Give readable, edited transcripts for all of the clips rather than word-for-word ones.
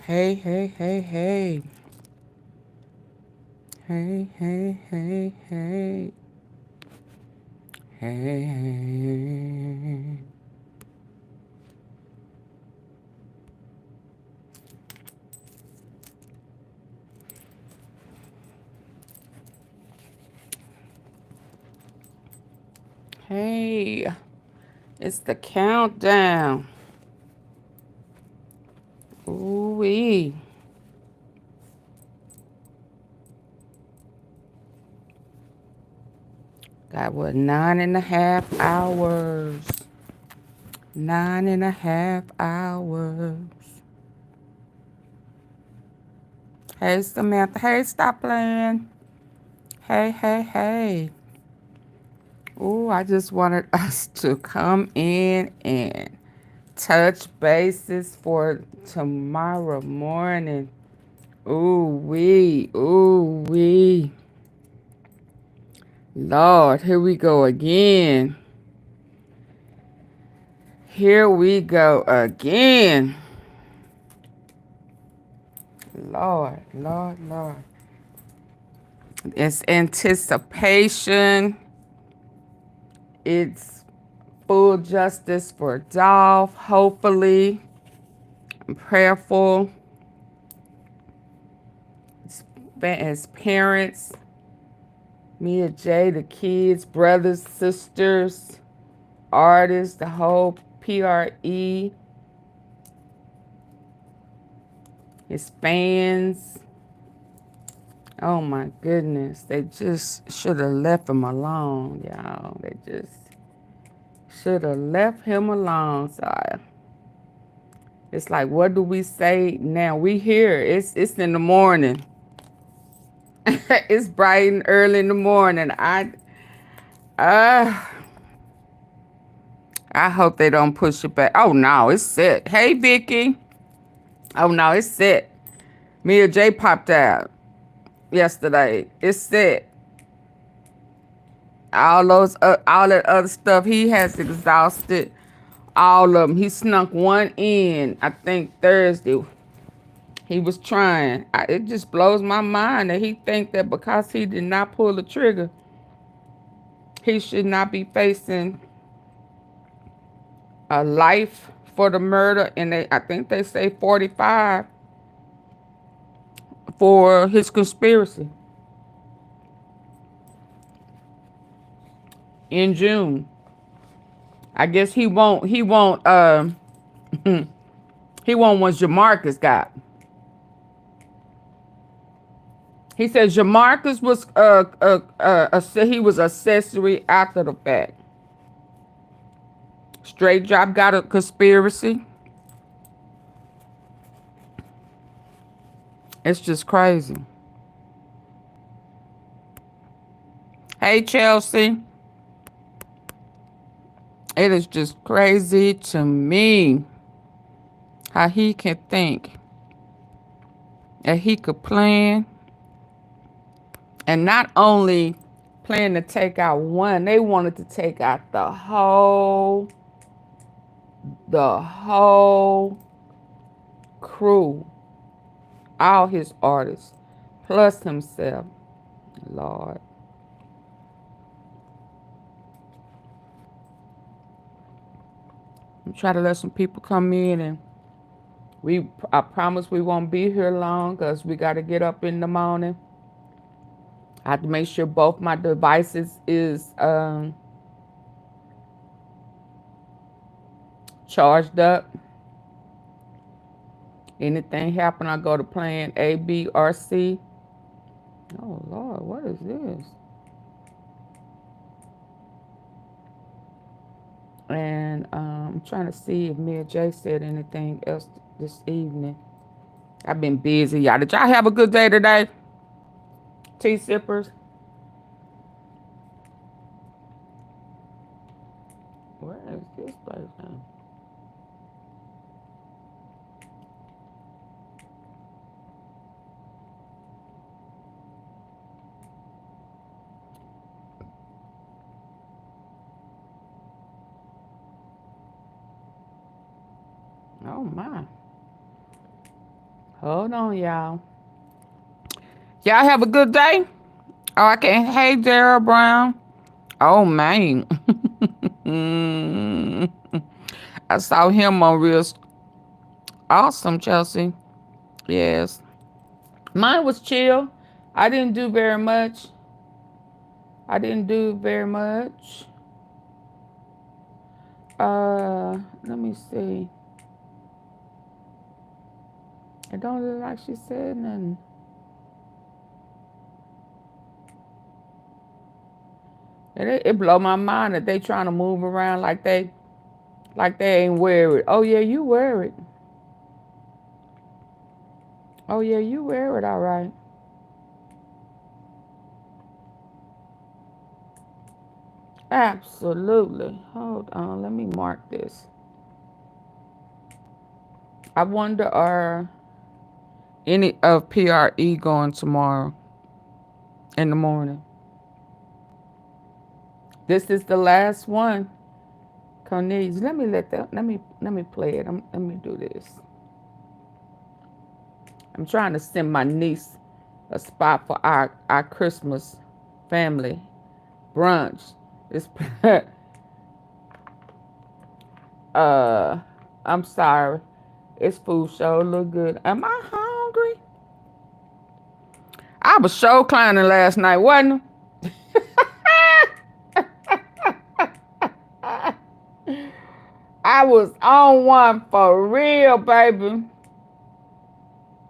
Hey, hey, hey, hey. Hey, hey, hey, hey. Hey. Hey. It's the countdown. Ooh-wee. Got what, 9.5 hours. 9.5 hours. Hey, Samantha. Hey, stop playing. Hey, hey, hey. Ooh, I just wanted us to come in and touch bases for tomorrow morning. Ooh-wee. Ooh-wee. Lord, here we go again. Here we go again. Lord, Lord, Lord. It's anticipation. It's full justice for Dolph, hopefully. I'm prayerful. As parents, Mia J, the kids, brothers, sisters, artists, the whole PRE, his fans. Oh my goodness. They just should have left him alone, y'all. They just should have left him alone. So it's like, what do we say now? We here. It's in the morning. It's bright and early in the morning. Uh I hope they don't push it back. Oh no, it's set. Hey Vicky. Oh no, it's set. Mia J popped out yesterday. It's set. All that other stuff he has exhausted. All of them. He snuck one in, I think Thursday. He was trying. It just blows my mind that he think that because he did not pull the trigger, he should not be facing a life for the murder. And I think they say 45 for his conspiracy in June. I guess he won't he won't he won't what Jamarcus got. He said Jamarcus was he was accessory after the fact. Straight Drop got a conspiracy. It's just crazy. Hey Chelsea. It is just crazy to me how he can think that he could plan, and not only plan to take out one, they wanted to take out the whole crew, all his artists, plus himself. Lord. I'm trying to let some people come in, and I promise we won't be here long because we got to get up in the morning. I have to make sure both my devices is charged up. Anything happen, I go to plan A, B, or C. Oh Lord, what is this? And I'm trying to see if Mia J said anything else this evening. I've been busy, y'all. Did y'all have a good day today? Tea sippers. Where is this place now? Oh my. Hold on, y'all. Y'all have a good day. Oh, I can't. Hey, Daryl Brown. Oh, man. I saw him on Real. Awesome, Chelsea. Yes. Mine was chill. I didn't do very much. Let me see. It don't look like she said nothing. It blow my mind that they trying to move around like they ain't worried. Oh yeah, you worried. Oh yeah, you worried, all right. Absolutely. Hold on, let me mark this. I wonder are any of PRE going tomorrow in the morning? This is the last one. Cornelius, let me play it. Let me do this. I'm trying to send my niece a spot for our Christmas family brunch. It's I'm sorry. It's food show look good. Am I hungry? I was show climbing last night, wasn't I? I was on one for real, baby.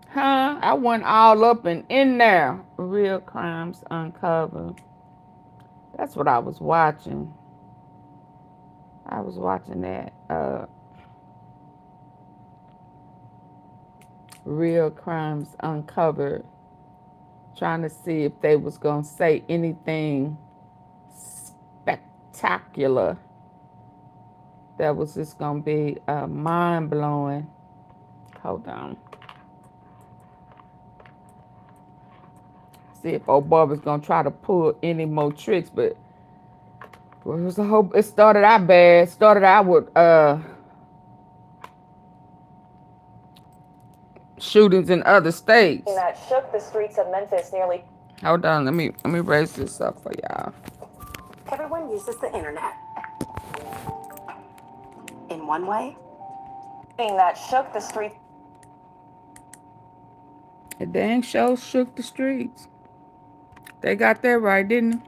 Huh? I went all up and in there. Real crimes uncovered. That's what I was watching. I was watching that. Real crimes uncovered. Trying to see if they was gonna say anything spectacular that was just gonna be mind-blowing. Hold on. See if old Bob was gonna try to pull any more tricks, but well, it was a hope. It started out bad. Started out with shootings in other states. That shook the streets of Memphis nearly. Hold on, let me raise this up for y'all. Everyone uses the internet. In one way, that shook the streets. The dang show shook the streets. They got that right, didn't they?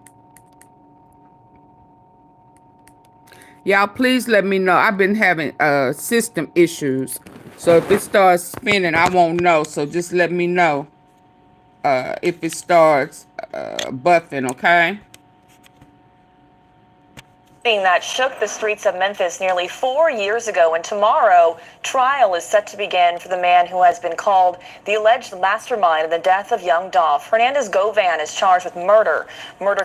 Y'all, please let me know. I've been having system issues. So if it starts spinning, I won't know. So just let me know if it starts buffing, okay? That shook the streets of Memphis nearly 4 years ago, and tomorrow, trial is set to begin for the man who has been called the alleged mastermind in the death of young Dolph. Hernandez Govan is charged with murder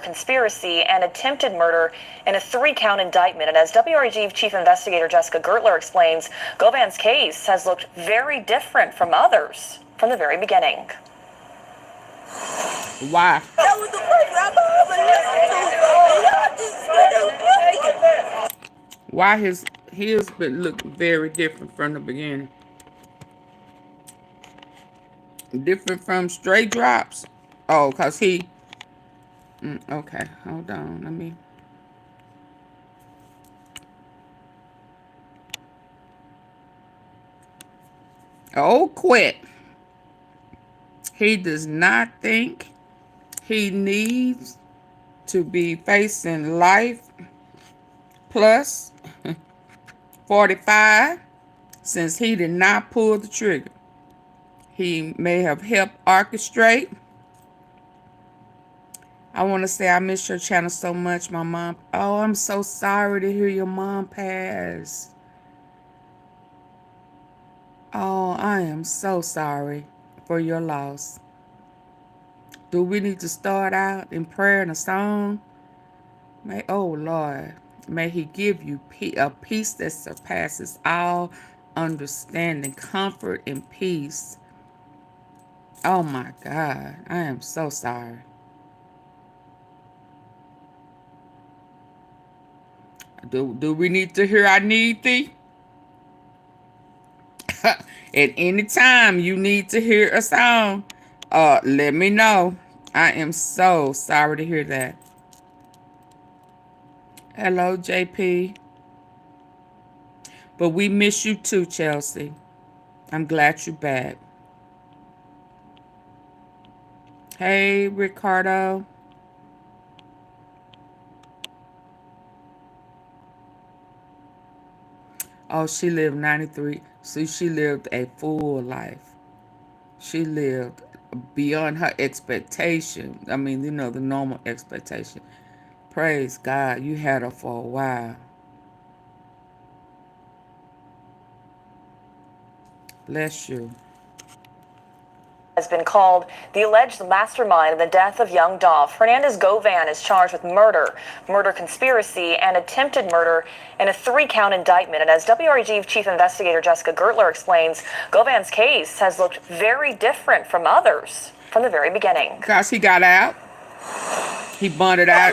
conspiracy, and attempted murder in a 3-count indictment. And as WREG Chief Investigator Jessica Gertler explains, Govan's case has looked very different from others from the very beginning. Why? Why his been look very different from the beginning? Different from straight drops? Oh, cause he. Okay, hold on. Let me. Oh, Quette. He does not think he needs to be facing life plus 45 since he did not pull the trigger. He may have helped orchestrate. I want to say I miss your channel so much, my mom. Oh, I'm so sorry to hear your mom pass. Oh, I am so sorry for your loss. Do we need to start out in prayer and a song? May, oh Lord, may he give you a peace that surpasses all understanding, comfort and peace. Oh my God, I am so sorry. Do we need to hear I need thee? At any time you need to hear a song, let me know. I am so sorry to hear that. Hello, JP. But we miss you too, Chelsea. I'm glad you're back. Hey, Ricardo. Oh, she lived 93. See, she lived a full life. She lived beyond her expectation. I mean, you know, the normal expectation. Praise God, you had her for a while. Bless you. Has been called the alleged mastermind in the death of young Dolph. Hernandez Govan is charged with murder, murder conspiracy, and attempted murder in a 3-count indictment. And as WREG Chief Investigator Jessica Gertler explains, Govan's case has looked very different from others from the very beginning. Because he got out. He bonded out.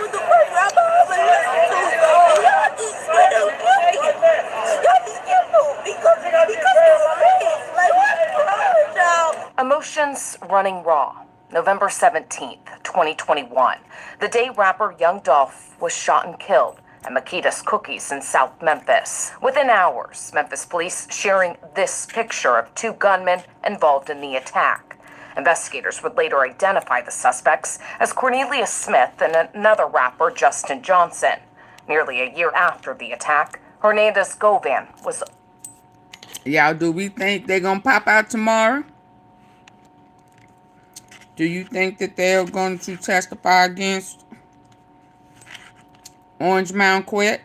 Emotions running raw. November 17th, 2021. The day rapper Young Dolph was shot and killed at MAKEDAS Cookies in South Memphis. Within hours, Memphis police sharing this picture of 2 gunmen involved in the attack. Investigators would later identify the suspects as Corneliussmith and another rapper, JUSTINJOHNSON. Nearly a year after the attack, Hernandez Govan was... Y'all, do we think they're going to pop out tomorrow? Do you think that they're going to testify against Orange Mound Quette?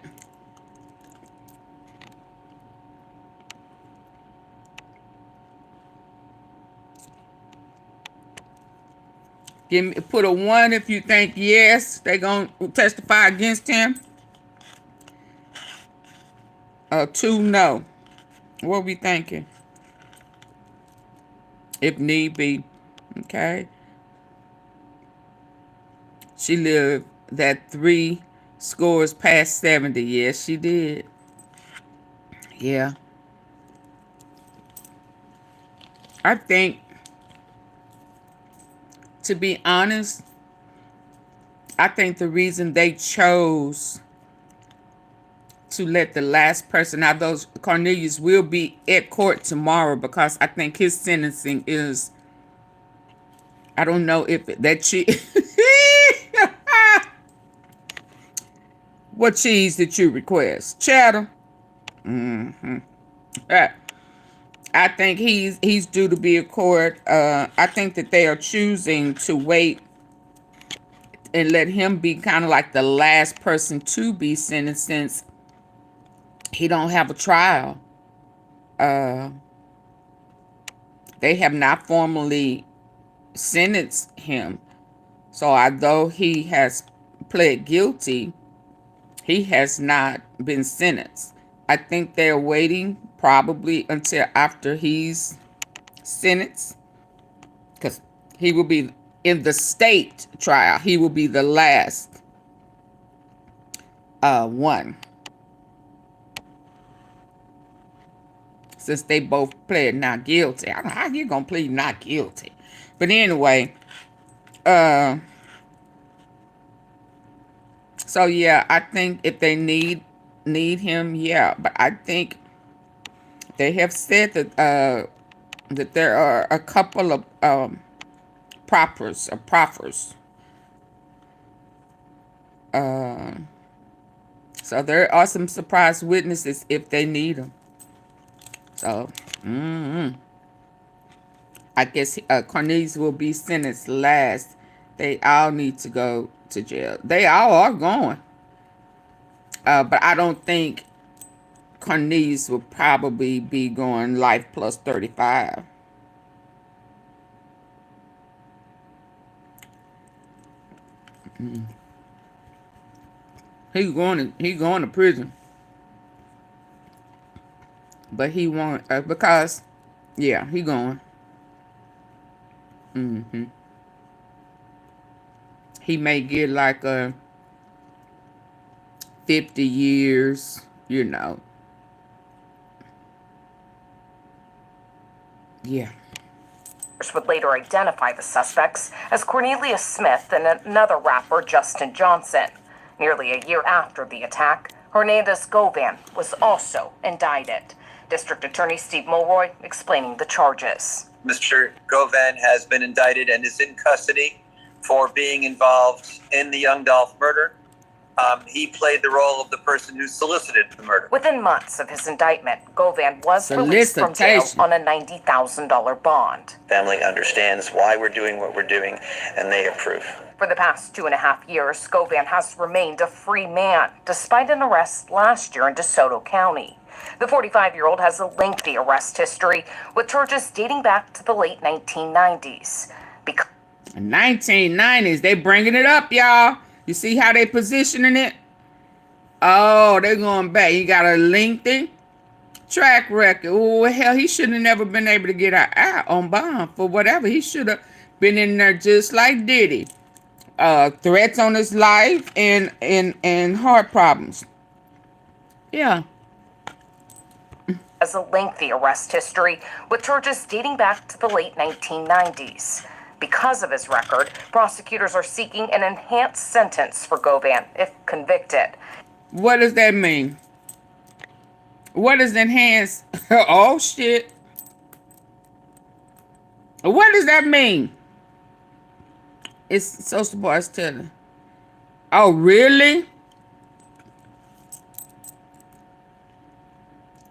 Give me, put a 1 if you think yes, they're going to testify against him. 2, no. What are we thinking? If need be. Okay. She lived that 3 scores past 70. Yes, she did. Yeah. I think, to be honest, I think the reason they chose to let the last person out, those Cornelius will be at court tomorrow, because I think his sentencing is, I don't know if that cheese. What cheese did you request? Cheddar. I think he's due to be at court. I think that they are choosing to wait and let him be kind of like the last person to be sentenced, since he don't have a trial. They have not formally sentenced him. So although he has pled guilty, he has not been sentenced. I think they're waiting probably until after he's sentenced, because he will be in the state trial. He will be the last one, since they both pled not guilty. I don't know how you gonna plead not guilty, but anyway, so yeah, I think if they need him, yeah, but I think they have said that that there are a couple of proffers. So there are some surprise witnesses if they need them. So, I guess Cornelius will be sentenced last. They all need to go to jail. They all are going. But I don't think Cornelius will probably be going life plus 35. He's going to prison. But he won't, because, yeah, he going. He may get like a 50 years, you know. Yeah. Would later identify the suspects as Corneliussmith and another rapper, Justin Johnson. Nearly a year after the attack, Hernandez Govan was also indicted. District Attorney Steve Mulroy explaining the charges. Mr. Govan has been indicted and is in custody for being involved in the YOUNGDOLPH murder. He played the role of the person who solicited the murder. Within months of his indictment, Govan was released from jail on a $90,000 bond. Family understands why we're doing what we're doing, and they approve. For the past 2.5 years, Govan has remained a free man, despite an arrest last year in DeSoto County. The 45-year-old has a lengthy arrest history, with charges dating back to the late 1990s. 1990s, they bringing it up, y'all. You see how they positioning it? Oh, they going back. He got a lengthy track record. Oh, hell, he shouldn't have never been able to get out on bond for whatever. He should have been in there just like Diddy. Threats on his life and heart problems. Yeah. Has a lengthy arrest history, with charges dating back to the late 1990s. Because of his record, prosecutors are seeking an enhanced sentence for Govan if convicted. What does that mean? What is enhanced? Oh, shit. What does that mean? It's social boys telling. Oh, really?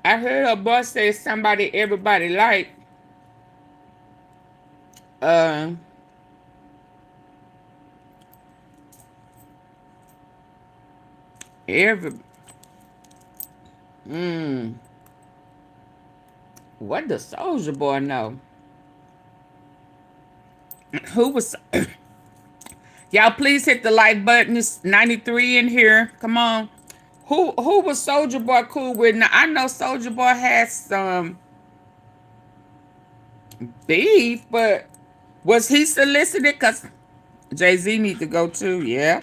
I heard her boss say somebody everybody like. What does Soldier Boy know? Who was... Y'all please hit the like button. It's 93 in here. Come on. Who was Soldier Boy cool with? Now, I know Soldier Boy has some beef, but was he solicited? Because Jay-Z need to go too. Yeah.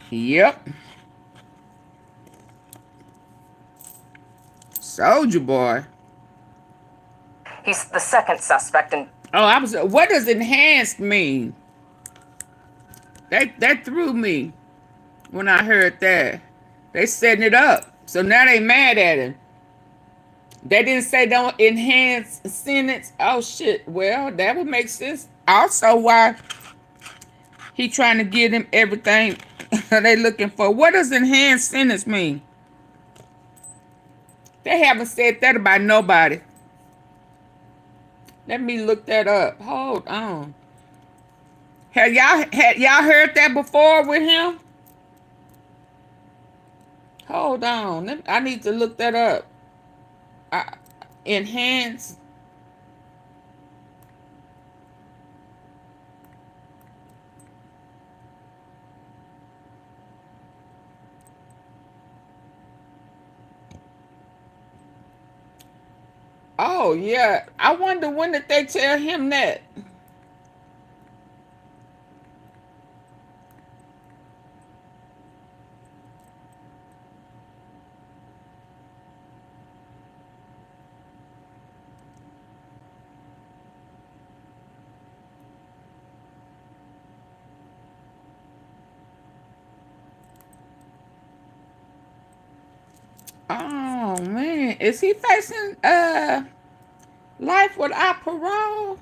Yep. Soldier Boy. He's the second suspect in... Oh, what does enhanced mean? That threw me when I heard that. They setting it up. So now they mad at him. They didn't say don't enhance sentence. Oh, shit. Well, that would make sense. Also, why he trying to give them everything they looking for. What does enhanced sentence mean? They haven't said that about nobody. Let me look that up. Hold on. Had y'all heard that before with him? Hold on. I need to look that up. Enhance. Oh, yeah. I wonder when did they tell him that? Oh, man. Is he facing life without parole?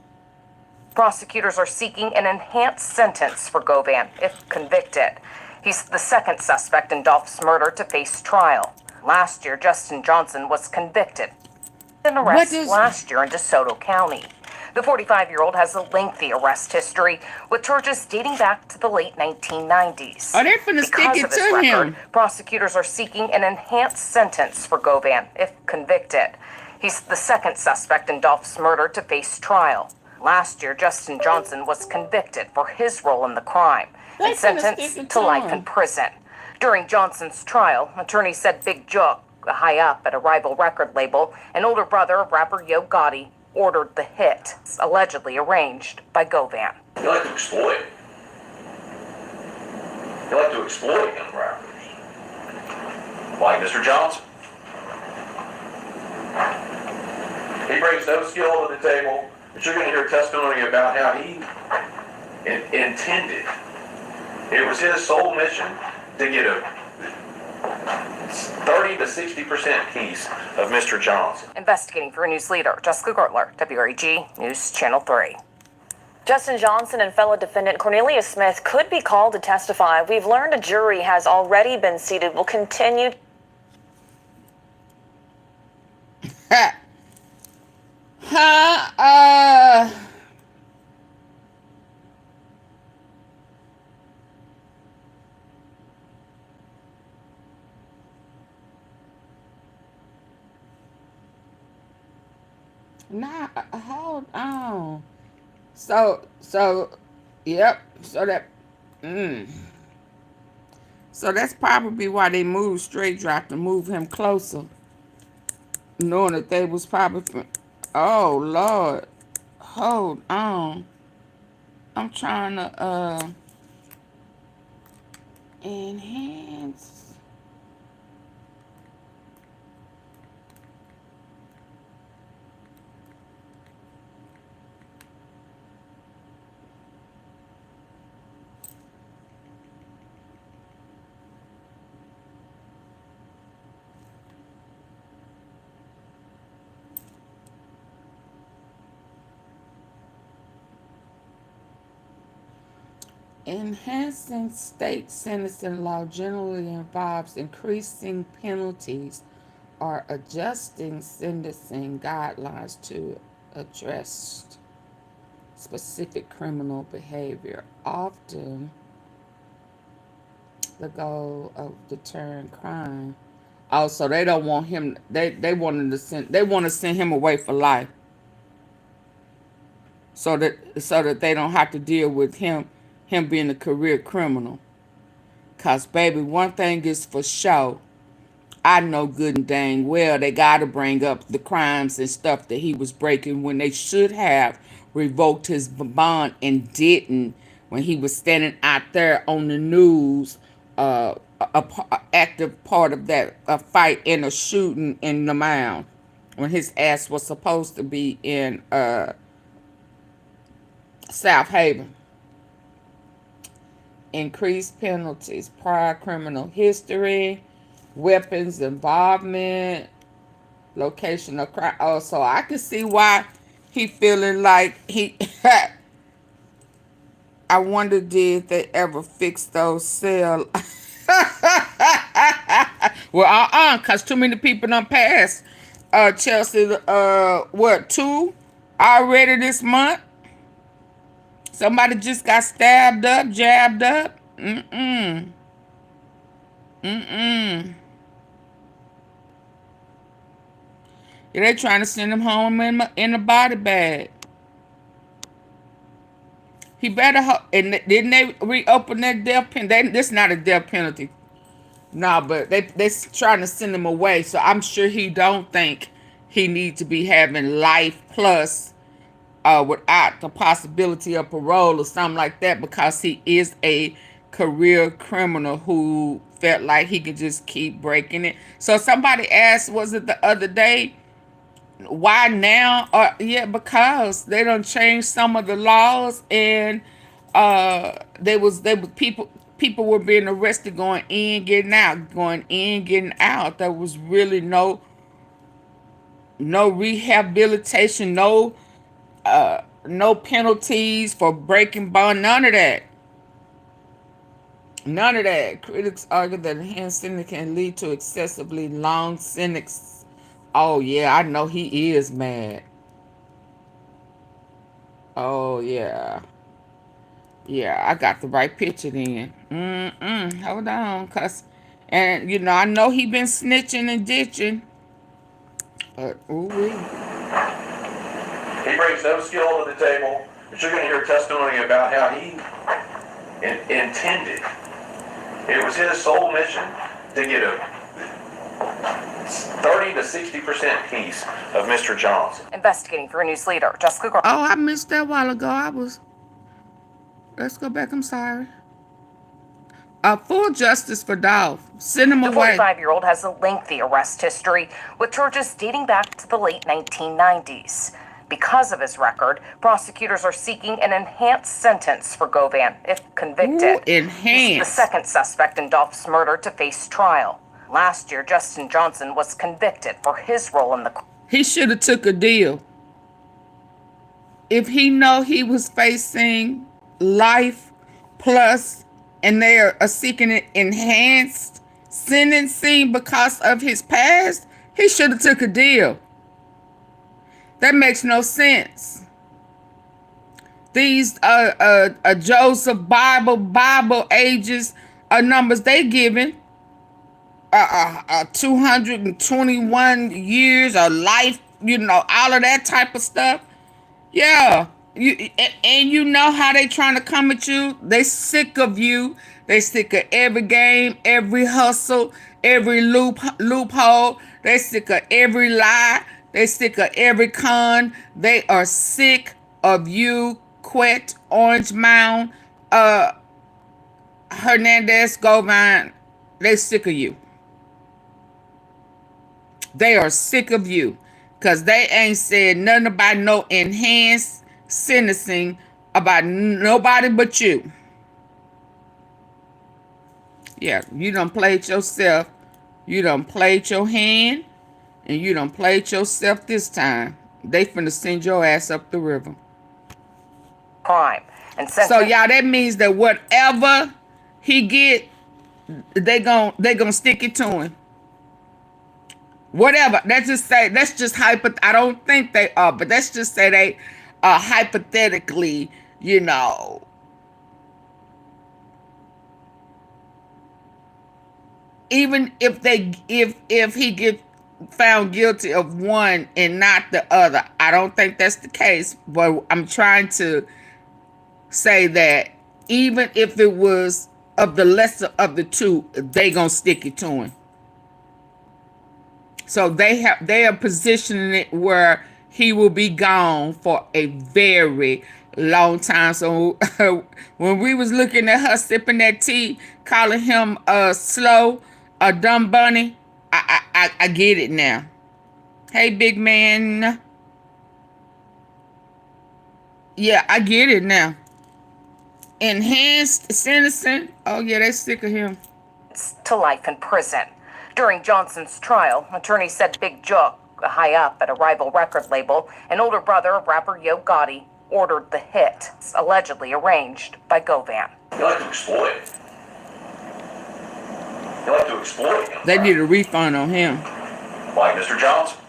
Prosecutors are seeking an enhanced sentence for Govan if convicted. He's the second suspect in Dolph's murder to face trial. Last year, Justin Johnson was convicted in an arrest last year in DeSoto County. The 45-year-old has a lengthy arrest history with charges dating back to the late 1990s. Oh, they're finna stick it to him. Prosecutors are seeking an enhanced sentence for Govan if convicted. He's the second suspect in Dolph's murder to face trial. Last year, Justin Johnson was convicted for his role in the crime and sentenced to life in prison. During Johnson's trial, attorneys said BIGJOOK, a high-up at a rival record label, and older brother of rapper YOGOTTI, ordered the hit, allegedly arranged by Govan. You like to exploit. You like to exploit young rappers. Like Mr. Johnson. He brings no skill to the table, but you're going to hear testimony about how he intended. It was his sole mission to get a 30 to 60% piece of Mr. Johnson. Investigating for News Leader Jessica Gertler, WREG News Channel 3. Justin Johnson and fellow defendant Cornelius-Smith could be called to testify. We've learned a jury has already been seated. Will continue. Nah, hold on. So, yep. So that's probably why they moved STRAIGHTDROP to move him closer, knowing that they was probably. Oh Lord, hold on. I'm trying to enhance. Enhancing state sentencing law generally involves increasing penalties or adjusting sentencing guidelines to address specific criminal behavior. Often, the goal of deterring crime. Also, they don't want him. They want to send him away for life, so that they don't have to deal with him being a career criminal. Cause baby, one thing is for sure, I know good and dang well they gotta bring up the crimes and stuff that he was breaking when they should have revoked his bond and didn't, when he was standing out there on the news, a active part of that fight in a shooting in the Mound, when his ass was supposed to be in South Haven. Increased penalties, prior criminal history, weapons involvement, location of crime. Oh, so I can see why he feeling like he. I wonder, did they ever fix those cells? Well, cause too many people done passed. Chelsea, what, 2 already this month? Somebody just got stabbed up, jabbed up. Yeah, they trying to send him home in a body bag. He better, and didn't they reopen that death penalty? This not a death penalty. No, but they trying to send him away. So I'm sure he don't think he needs to be having life plus without the possibility of parole or something like that, because he is a career criminal who felt like he could just keep breaking it. So somebody asked, was it the other day, why now? Yeah, because they done changed some of the laws, and people were being arrested going in, getting out, going in, getting out. There was really no rehabilitation, no penalties for breaking bond, none of that. None of that. Critics argue that enhanced sentence can lead to excessively long sentence. Oh yeah, I know he is mad. Oh yeah. Yeah, I got the right picture then. Hold on, and you know, I know he been snitching and ditching. But ooh-wee. He brings no skill to the table, but you're going to hear testimony about how he intended. It was his sole mission to get a 30 to 60% piece of Mr. Johnson. Investigating for News Leader Jessica Gertler. Oh, I missed that a while ago. Let's go back. I'm sorry. full justice for Dolph. Send him The away. 45-year-old has a lengthy arrest history with charges dating back to the late 1990s. Because of his record, prosecutors are seeking an enhanced sentence for Govan if convicted. Ooh, enhanced. He's the second suspect in Dolph's murder to face trial. Last year, Justin Johnson was convicted for his role in the crime. He should have took a deal. If he know he was facing life plus and they are seeking an enhanced sentencing because of his past, he should have took a deal. That makes no sense. These Joseph Bible ages numbers they given 221 years of life, you know, all of that type of stuff. Yeah, you know how they trying to come at you. They sick of you. They sick of every game, every hustle, every loophole. They sick of every lie. They sick of every con. They are sick of you, Quette, Orange Mound, Hernandez Govan. They sick of you. They are sick of you. Because they ain't said nothing about no enhanced sentencing about nobody but you. Yeah, you done played yourself. You done played your hand. And you done played yourself this time. They finna send your ass up the river. Crime. And so y'all, that means that whatever he get, they gon' stick it to him. Whatever. Let's just say, I don't think they are, but let's just say they are hypothetically, you know, even if he get found guilty of one and not the other. I don't think that's the case, but I'm trying to say that even if it was of the lesser of the two, they gonna stick it to him. So they are positioning it where he will be gone for a very long time. So when we was looking at her sipping that tea, calling him slow, a dumb bunny, I get it now. Hey, big man. Yeah, I get it now. Enhanced sentencing. Oh, yeah, they sick of him. To life in prison. During Johnson's trial, attorneys said BIGJOOK, a high up at a rival record label, an older brother of rapper YOGOTTI, ordered the hit, allegedly arranged by Govan. You like to exploit. You like to exploit him. They need a refund on him. Like Mr. Johnson.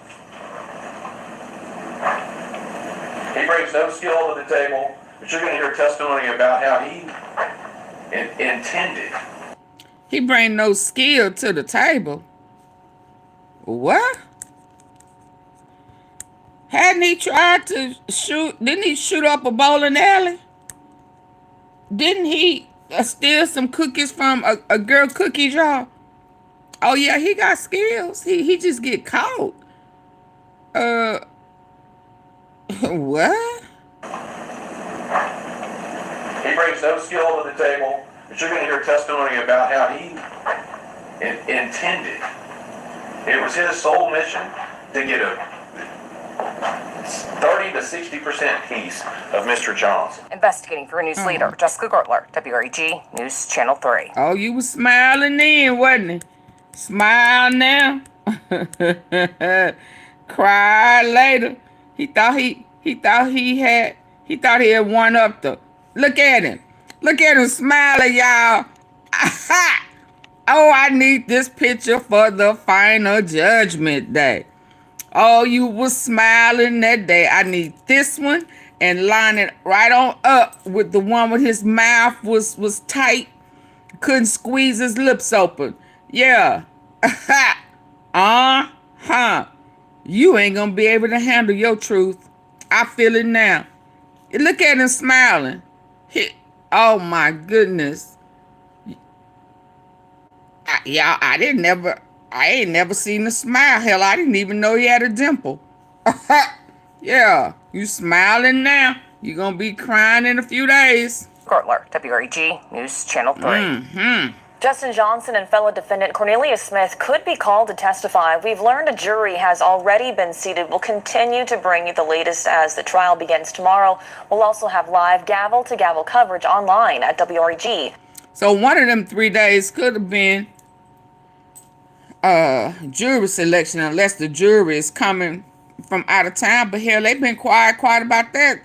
He brings no skill to the table, but you're going to hear testimony about how he intended. He bring no skill to the table. What? Hadn't he tried to shoot? Didn't he shoot up a bowling alley? Didn't he steal some cookies from a girl cookie jar? Oh yeah, he got skills. He just get caught. What? He brings no skill to the table, but you're going to hear testimony about how he intended. It was his sole mission to get a 30 to 60% piece of Mr. Johnson. Investigating for a news leader, Jessica Gertler, WREG News Channel 3. Oh, you was smiling then, wasn't it? Smile now. Cry later. He thought he had one up the. Look at him. Look at him smiling, y'all. Oh, I need this picture for the final judgment day. Oh, you was smiling that day. I need this one and line it right on up with the one with his mouth was tight. Couldn't squeeze his lips open. Yeah. You ain't gonna be able to handle your truth. I feel it now. Look at him smiling. Oh my goodness. I ain't never seen a smile. Hell, I didn't even know he had a dimple. Yeah, you smiling now. You're gonna be crying in a few days. Gertler, WREG News Channel 3. JUSTINJOHNSON and fellow defendant Corneliussmith could be called to testify. We've learned a jury has already been seated. We'll continue to bring you the latest as the trial begins tomorrow. We'll also have live gavel-to-gavel coverage online at WREG. So one of them 3 days could have been jury selection, unless the jury is coming from out of town. But hell, they've been quiet about that.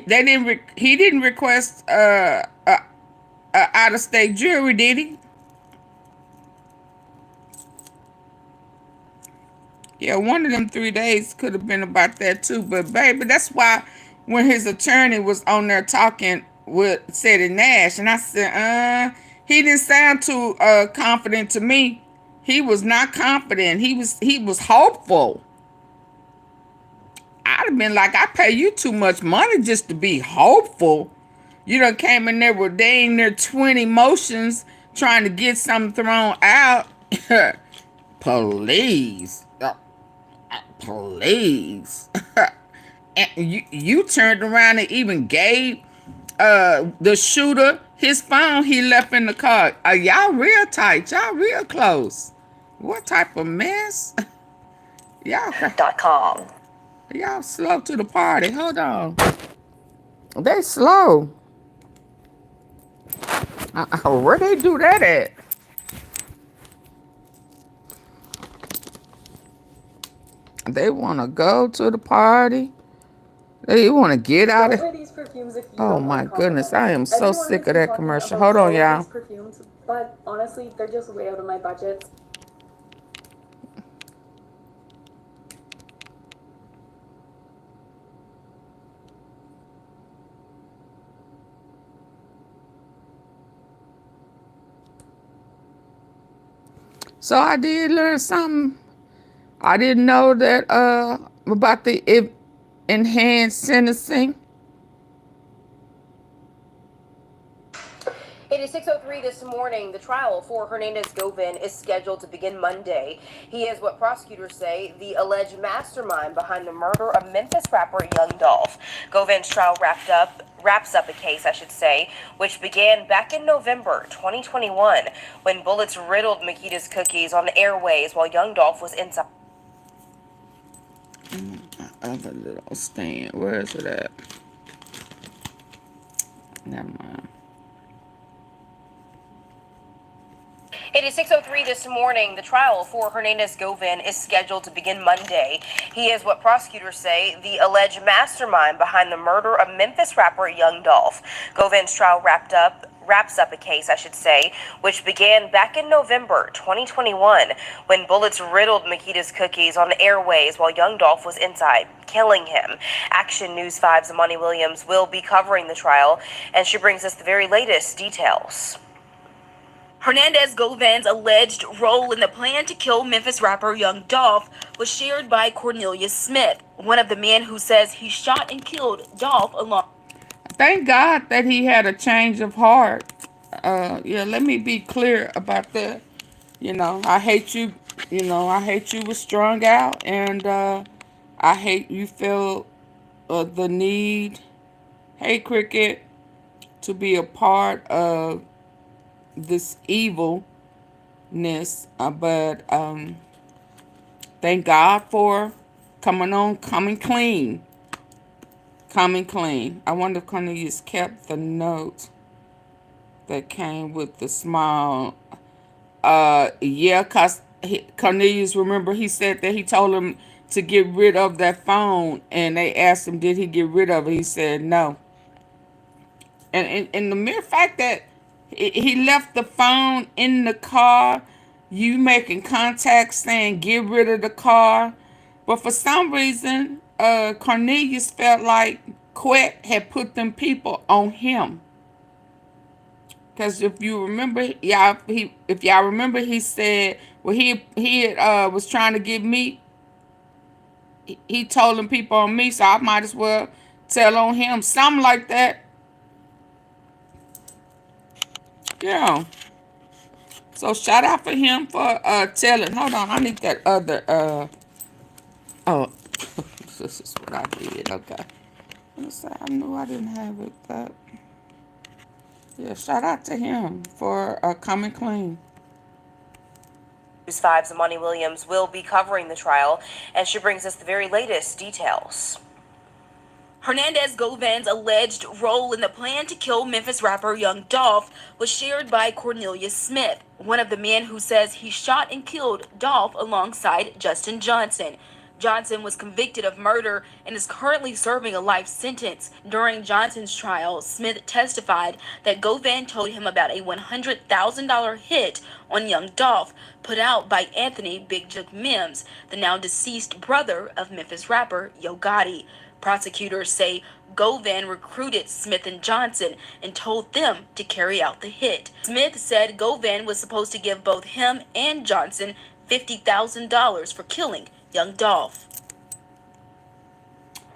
They didn't. He didn't request a out of state jury, did he? Yeah, one of them 3 days could have been about that too. But baby, that's why when his attorney was on there talking with Seti Nash, and I said, he didn't sound too confident to me. He was not confident. He was hopeful. I'd have been like, I pay you too much money just to be hopeful. You done came in there with dang near 20 motions trying to get something thrown out. Please. Please. And you turned around and even gave the shooter his phone he left in the car. Y'all real tight. Y'all real close. What type of mess? .com. Y'all slow to the party. Hold on. They slow. Where they do that at? They want to go to the party. They want to get out of it. Oh my goodness, I am so sick of that commercial. Hold on, y'all. But honestly, they're just way out of my budget. So I did learn something. I didn't know that about the enhanced sentencing. It is 6:03 this morning. The trial for Hernandez Govan is scheduled to begin Monday. He is what prosecutors say the alleged mastermind behind the murder of Memphis rapper YOUNGDOLPH. Govan's trial wraps up a case, which began back in November 2021 when bullets riddled MAKEDAS cookies on the airways while YOUNGDOLPH was inside. Other little stand. Where is it at? Never mind. It is 6:03 this morning. The trial for Hernandez Govan is scheduled to begin Monday. He is what prosecutors say the alleged mastermind behind the murder of Memphis rapper YOUNGDOLPH. Govan's trial wraps up a case, which began back in November 2021 when bullets riddled MAKEDAS cookies on the airways while YOUNGDOLPH was inside, killing him. Action News 5's Amani Williams will be covering the trial, and she brings us the very latest details. Hernandez Govan's alleged role in the plan to kill Memphis rapper YOUNGDOLPH was shared by Corneliussmith, one of the men who says he shot and killed Dolph along. Thank God that he had a change of heart. Yeah, let me be clear about that. You know, I hate you. You know, I hate you was strung out, and I hate you feel the need, hey Cricket, to be a part of this evilness. But thank God for coming clean. Coming clean. I wonder if Cornelius kept the note that came with the smile. Yeah, because Cornelius, remember, he said that he told him to get rid of that phone, and they asked him, did he get rid of it? He said no. And the mere fact that he left the phone in the car, you making contact saying get rid of the car. But for some reason, Cornelius felt like Quette had put them people on him. Because if you remember, if y'all remember, he said, well, he was trying to get me. He told them people on me, so I might as well tell on him. Something like that. Yeah. So shout out for him for telling. Hold on, I need that other oh this is what I did. Okay. I knew I didn't have it, but Yeah, shout out to him for coming clean. News 5's Monty Williams will be covering the trial, and she brings us the very latest details. Hernandez Govan's alleged role in the plan to kill Memphis rapper Young Dolph was shared by CORNELIUSSMITH, one of the men who says he shot and killed Dolph alongside Justin Johnson. Johnson was convicted of murder and is currently serving a life sentence. During Johnson's trial, Smith testified that Govan told him about a $100,000 hit on Young Dolph put out by Anthony BIGJOOK Mims, the now deceased brother of Memphis rapper YOGOTTI. Prosecutors say Govan recruited Smith and Johnson and told them to carry out the hit. Smith said Govan was supposed to give both him and Johnson $50,000 for killing Young Dolph.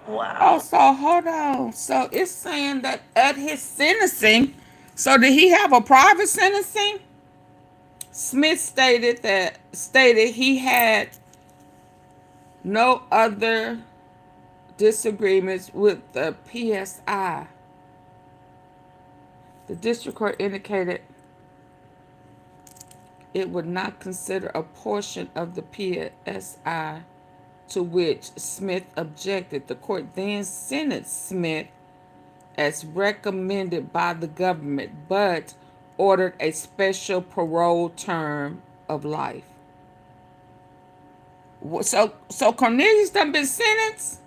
Wow. Oh, so hold on. So it's saying that at his sentencing, so did he have a private sentencing? Smith stated he had no other disagreements with the PSI. The district court indicated it would not consider a portion of the PSI to which Smith objected. The court then sentenced Smith as recommended by the government, but ordered a special parole term of life. So Cornelius done been sentenced?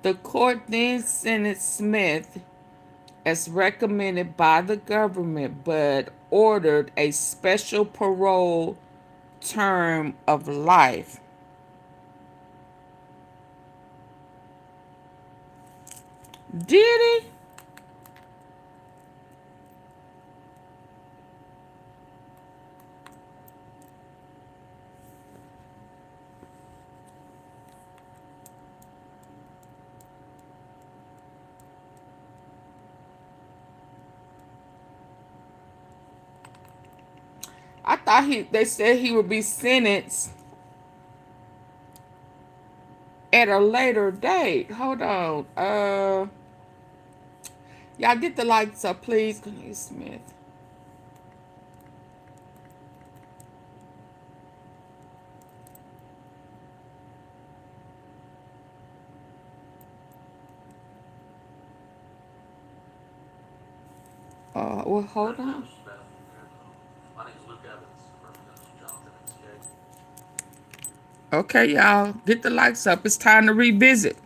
The court then sentenced Smith as recommended by the government, but ordered a special parole term of life. Did he? I thought they said he would be sentenced at a later date. Hold on. Y'all get the lights up, please. Cornelius Smith. Well, hold on. Okay, y'all, get the lights up. It's time to revisit.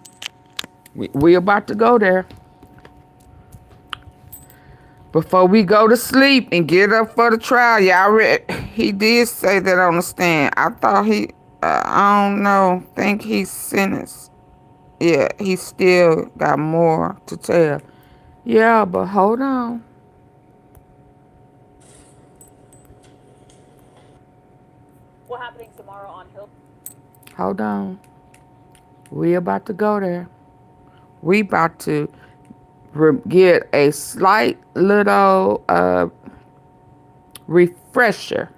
We about to go there. Before we go to sleep and get up for the trial, y'all read. He did say that on the stand. I thought I don't know, think he's sentenced. Yeah, he still got more to tell. Yeah, but hold on. What's happening tomorrow on Hill? Hold on. We about to go there. We about to get a slight little refresher.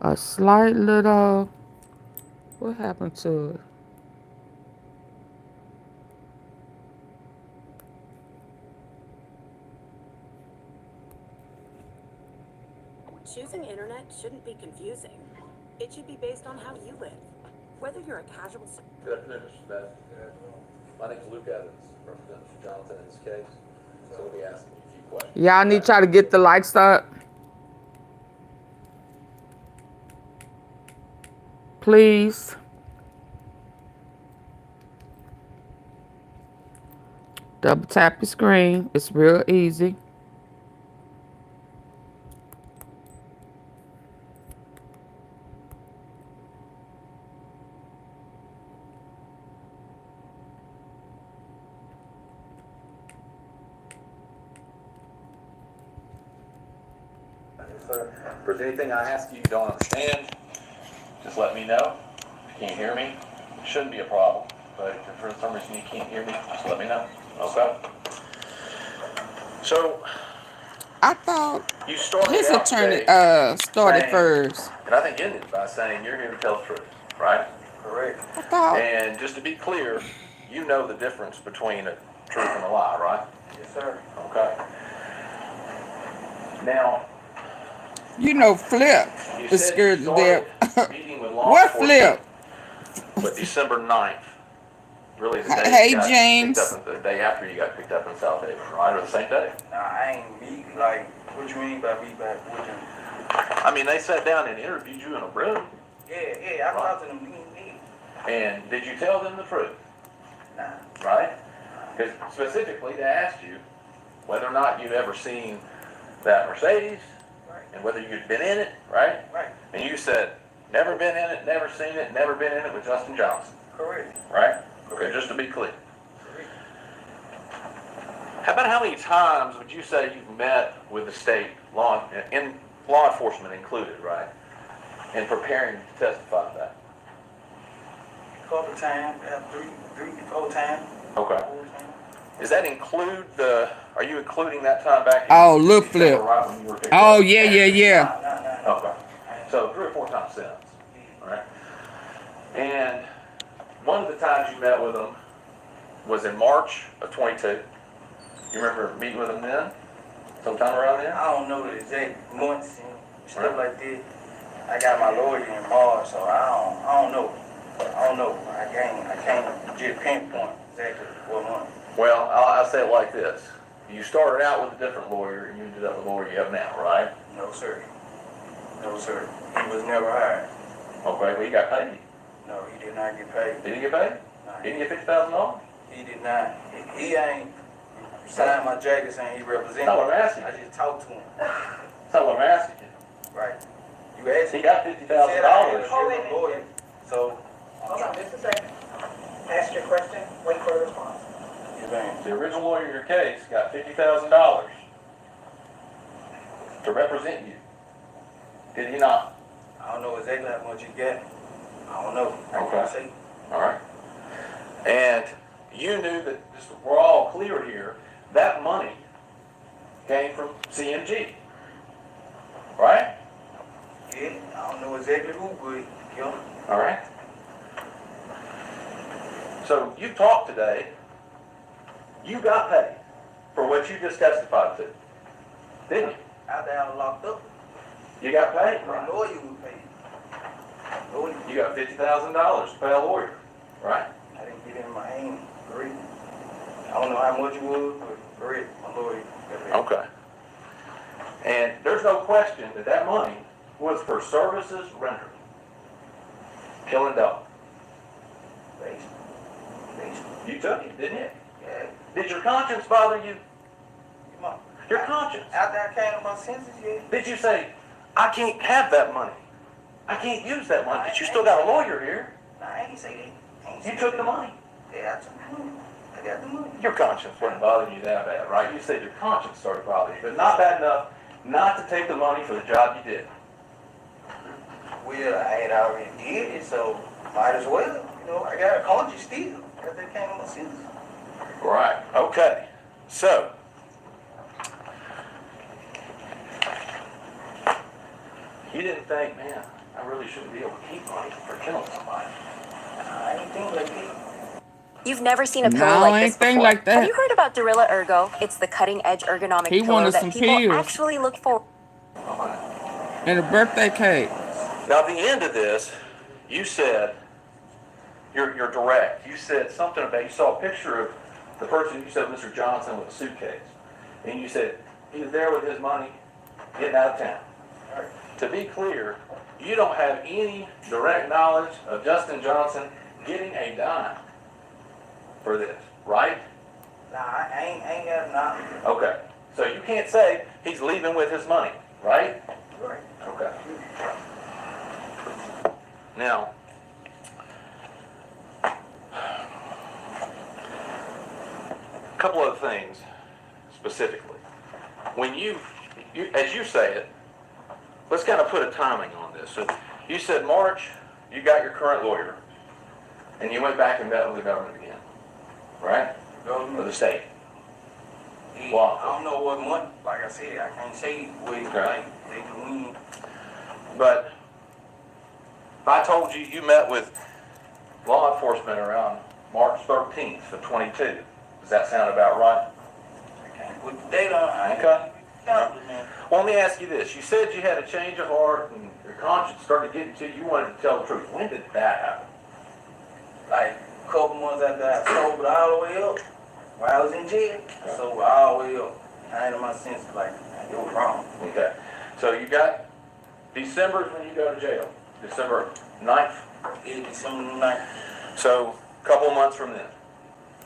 A slight little, what happened to it? Choosing internet shouldn't be confusing. It should be based on how you live. Whether you're a casual... Good afternoon, Mr. Smith. My name is Luke Evans, representing Mr. Jonathan in this case. So we'll be asking you a few questions. Y'all need y'all to get the lights up. Please. Double tap your screen. It's real easy. If there's anything I ask you don't understand, just let me know. If you can't hear me, it shouldn't be a problem. but if for some reason you can't hear me, just let me know. Okay? So, I thought you started his out attorney today started saying, first. and I think ended by saying you're here to tell the truth, right? Correct. I thought. And just to be clear, you know the difference between a truth and a lie, right? Yes, sir. Okay. Now, You know, Flip you is said scared you to started death. meeting with law What Flip? enforcement, but December 9th, really the day Hey, you got James. picked up, the day after you got picked up in South Haven, right? Or the same day? Nah, I ain't meet, like, what you mean by meet back? What you I mean, they sat down and interviewed you in a room, Yeah, I talked to them, me. and did you tell them the truth, Nah. right? Because specifically, they asked you whether or not you'd ever seen that Mercedes, Right. and whether you'd been in it, right? Right. And you said, never been in it, never seen it, never been in it with Justin Johnson, Correct. right? Okay, just to be clear. How about how many times would you say you've met with the state law enforcement included, right? In preparing to testify to that? Couple times, three, 4 times. Okay. 4 times. Does that include are you including that time back? Oh, look, Flip. Right when you were picked Oh, up? yeah. Nah. Okay. So 3 or 4 times since, all right? And one of the times you met with them was in March of 22. You remember meeting with them then? Sometime around then? I don't know the exact months and stuff like that. I got my lawyer in March, so I don't know. I can't just pinpoint exactly what month. Well, I'll say it like this. You started out with a different lawyer and you ended up with the lawyer you have now, right? No, sir. No, sir. He was never hired. Okay, well, you got paid. No, he did not get paid. Did he get paid? Nah, Didn't he get $50,000? he did not. He ain't signed my jacket saying he represented. That's not what I'm asking. I just talked to him. That's not what I'm asking you. Right. You asked He him. got He said I had $50,000. a different lawyer. So, Hold on just a second. Ask your question, wait for a response. yes, ma'am. The original lawyer in your case got $50,000 to represent you. Did he not? I don't know exactly how much you get. I don't know. I Okay. can't say. All right. And you knew that, just we're all clear here, that money came from CMG, right? Yeah, I don't know exactly who, but yeah. All right. So you talked today, you got paid for what you just testified to, didn't you? After I was locked up, You got paid, my right? lawyer was paid. Lawyer, You got $50,000 to pay a lawyer, right? I didn't get it in my hand. Great. I don't know how much it was, but great. My lawyer got paid. Okay. And there's no question that that money was for services rendered. Killing Dolph. Basically. You took it, didn't you? Yeah. Did your conscience bother you? Come on. Your conscience. After I came to my senses, yeah. Did you say, I can't have that money? I can't use that money, but you still got a lawyer here. Nah, I ain't say that. I ain't say You took the that. money. Yeah, I took the money. I got the money. Your conscience wasn't bothering you that bad, right? You said your conscience started bothering you, but not bad enough not to take the money for the job you did. Well, I had already did it, so might as well. You know, I got a conscience still. After that came to my senses. Right. Okay. So, you didn't think, man, I really shouldn't be able to keep money for killing somebody. I ain't think like that. You've never seen a No, pillow like this anything before. like that. Have you heard about Gorilla Ergo? It's the cutting-edge ergonomic He pillow wanted that some people pills. actually look for. And a birthday cake. Now, at the end of this, you said, you're direct. You said something about, you saw a picture of the person, you said Mr. Johnson with a suitcase. And you said he was there with his money getting out of town. To be clear, you don't have any direct knowledge of Justin Johnson getting a dime for this, right? Nah, I ain't got nothing. Okay. So you can't say he's leaving with his money, right? Right. Okay. Now, a couple of things specifically. When you, as you say it, let's kind of put a timing on this. So you said March, you got your current lawyer. And you went back and met with the government again, right? Or the state? Well, I don't know what month, like I said, I can't say what, like, they can win. But if I told you you met with law enforcement around March 13th of 22, does that sound about right? I can't put the date on, I ain't Okay. counting, man. Well, let me ask you this. You said you had a change of heart and your conscience started getting to you. You wanted to tell the truth. When did that happen? Like, a couple months after I sobered all the way up, while I was in jail, I sobered all the way up. I ain't in my senses, like, it was wrong. Okay. So you got December is when you go to jail. December 9th. Yeah, December 9th. So a couple months from then.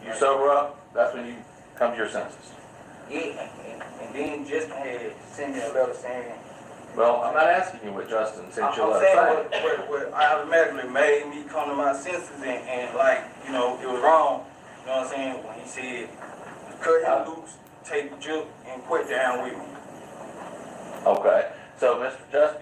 You sober up, that's when you come to your senses. Yeah, and then Justin had sent me a letter saying, Well, I'm not asking you what Justin sent I'm you a letter saying saying. what automatically made me come to my senses and like, you know, it was wrong. You know what I'm saying? When he said, cut him loose, take the juke, and quit down with me. Okay. So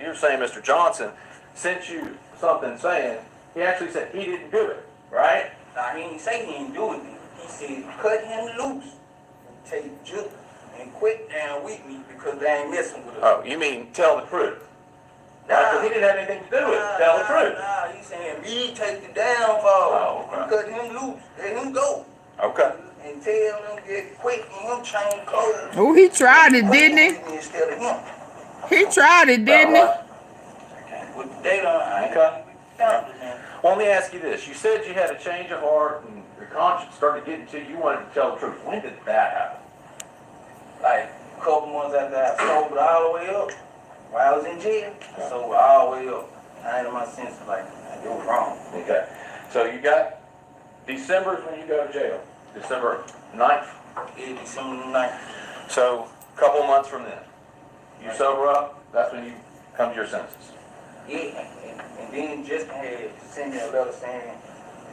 you're saying Mr. Johnson sent you something saying, he actually said he didn't do it, right? Now, he didn't say he didn't do it. He said, cut him loose, and take the juke, and quit down with me because they ain't messing with us. Oh, you mean tell the truth? Because he didn't have anything to do with it. Tell the truth. Nah, he's saying, me take the downfall. Oh, okay. Cut him loose, let him go. Okay. And tell him get quick and him change clothes. Oh, he tried it, didn't he? Instead of him. he? He tried it, didn't he? I can't put the date on. I ain't Okay. counting, man. Well, let me ask you this. You said you had a change of heart and your conscience started getting to you. You wanted to tell the truth. When did that happen? Like, a couple months after I sobered all the way up, while I was in jail, I sobered all the way up. I ain't in my senses, like, it was wrong. Okay. So you got December is when you go to jail. December 9th. Yeah, December 9th. So a couple months from then. You sober up, that's when you come to your senses. Yeah, and then Justin had sent me a letter saying,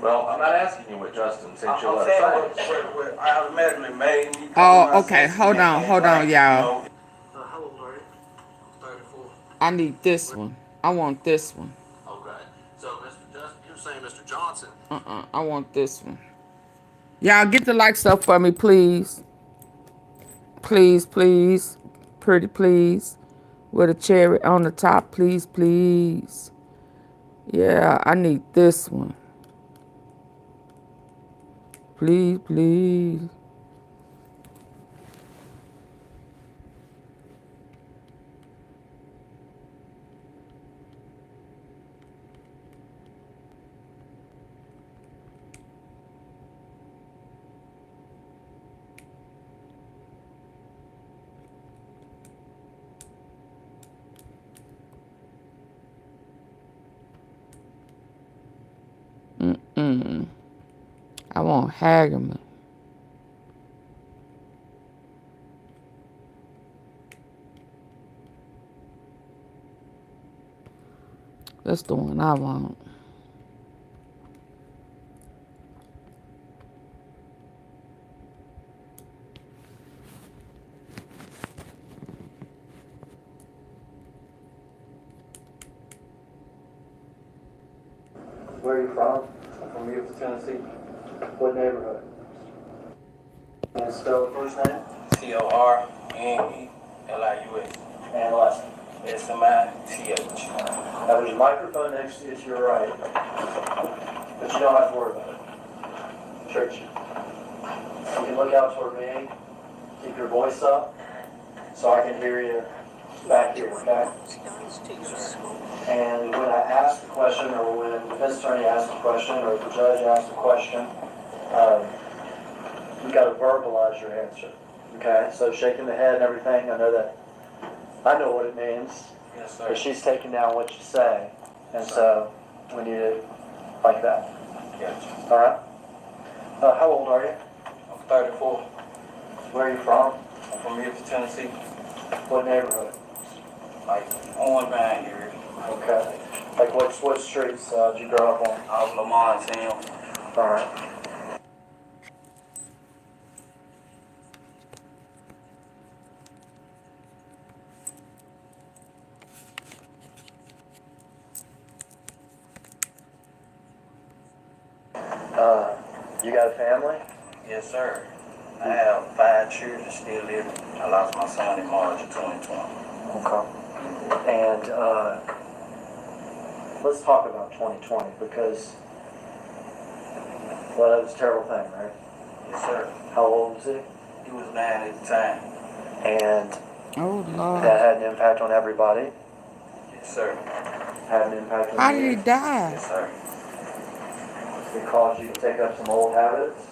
Well, I'm not asking you what Justin sent you a I'm letter saying saying. what automatically made me come to Oh, my okay. senses Hold on, and, hold like, on, you y'all. know, how old are you? I'm 34. I need this one. I want this one. Okay. So you're saying Mr. Johnson. I want this one. Y'all get the likes up for me, please. Please, please. Pretty please. With a cherry on the top, please, please. Yeah, I need this one. Please, please. I want Hagerman. That's the one I want. Where are you from? I'm from Memphis, Tennessee. What neighborhood? And spell the first name? CORNELIUS. And last name. SMITH. Now there's a microphone next to you to your right, but you don't have to worry about it. Church. You can look out toward me, keep your voice up, so I can hear you back here, okay? And when I ask the question, or when the defense attorney asks a question, or the judge asks a question, you got to verbalize your answer, okay? So shaking the head and everything, I know what it means. Yes, sir. But she's taking down what you say, and so we need it like that. Gotcha. All right? How old are you? I'm 34. Where are you from? I'm from Memphis, Tennessee. What neighborhood? Like, on behind here. Okay. Like what streets did you grow up on? Out of Lamont, Sam. All right. You got a family? Yes, sir. I have 5 children still living. I lost my son in March of 2020. Okay. And let's talk about 2020 because, well, that was a terrible thing, right? Yes, sir. How old was he? He was 9 at the time. And Oh, Lord. that had an impact on everybody. Yes, sir. Had an impact on How you. did he die? Yes, sir. It caused you to take up some old habits.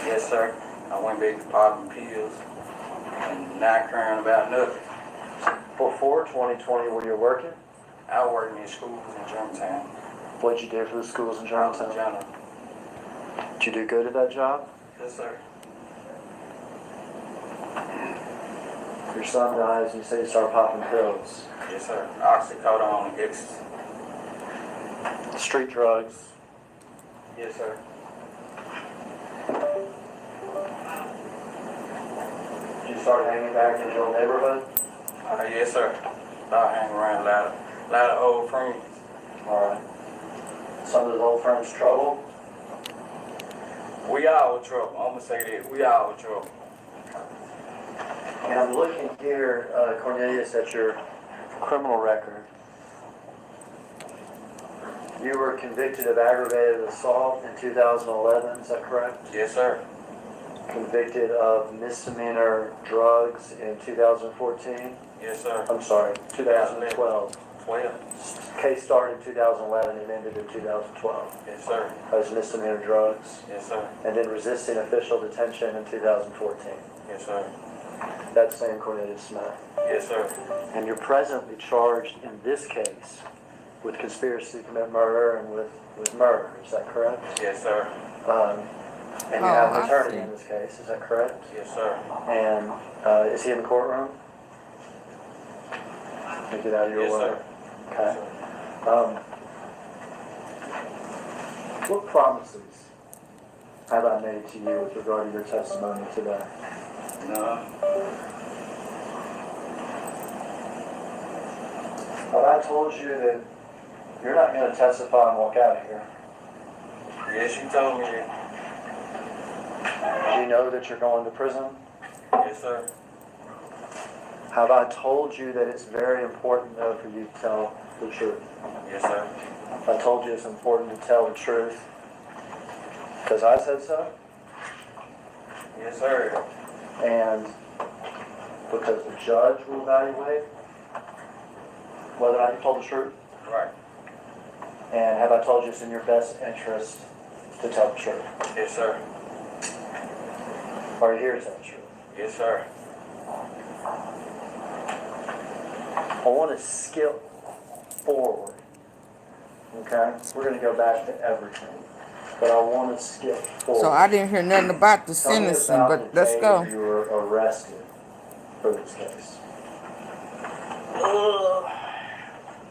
Yes, sir. I went back to popping pills and not caring about nothing. Before 2020, were you working? I was working in schools in Germantown. What'd you do for the schools in I was a Germantown? janitor. Did you do good at that job? Yes, sir. Your son dies and you say you start popping pills. Yes, sir. Oxycodone and ecstasy. Street drugs. Yes, sir. Did you start hanging back in your neighborhood? Yes, sir. I hang around a lot of old friends. Alright. Some of those old friends trouble? We all in trouble. I'm gonna say that. We all in trouble. And I'm looking here, Cornelius, at your criminal record. You were convicted of aggravated assault in 2011, is that correct? Yes, sir. Convicted of misdemeanor drugs in 2014? Yes, sir. I'm sorry, 2012. 12. Case started in 2011 and ended in 2012. Yes, sir. That was misdemeanor drugs. Yes, sir. And then resisting official detention in 2014. Yes, sir. That same CORNELIUSSMITH. Yes, sir. And you're presently charged in this case with conspiracy to commit murder and with murder, is that correct? Yes, sir. And you have an I attorney see. in this case, is that correct? Yes, sir. And is he in the courtroom? Let me get out of your Yes, way. sir. Okay. What promises have I made to you with regard to your testimony today? No. Have I told you that you're not going to testify and walk out of here? Yes, you told me that. Do you know that you're going to prison? Yes, sir. Have I told you that it's very important, though, for you to tell the truth? Yes, sir. I told you it's important to tell the truth because I said so, Yes, sir. and because the judge will evaluate whether or not you told the truth. Right. And have I told you it's in your best interest to tell the truth? Yes, sir. Are you here to tell the truth? Yes, sir. I want to skip forward. Okay? We're going to go back to everything. But I want to skip forward. So I didn't hear nothing about the Tell me sentencing, about but the let's day go. that you were arrested for this case.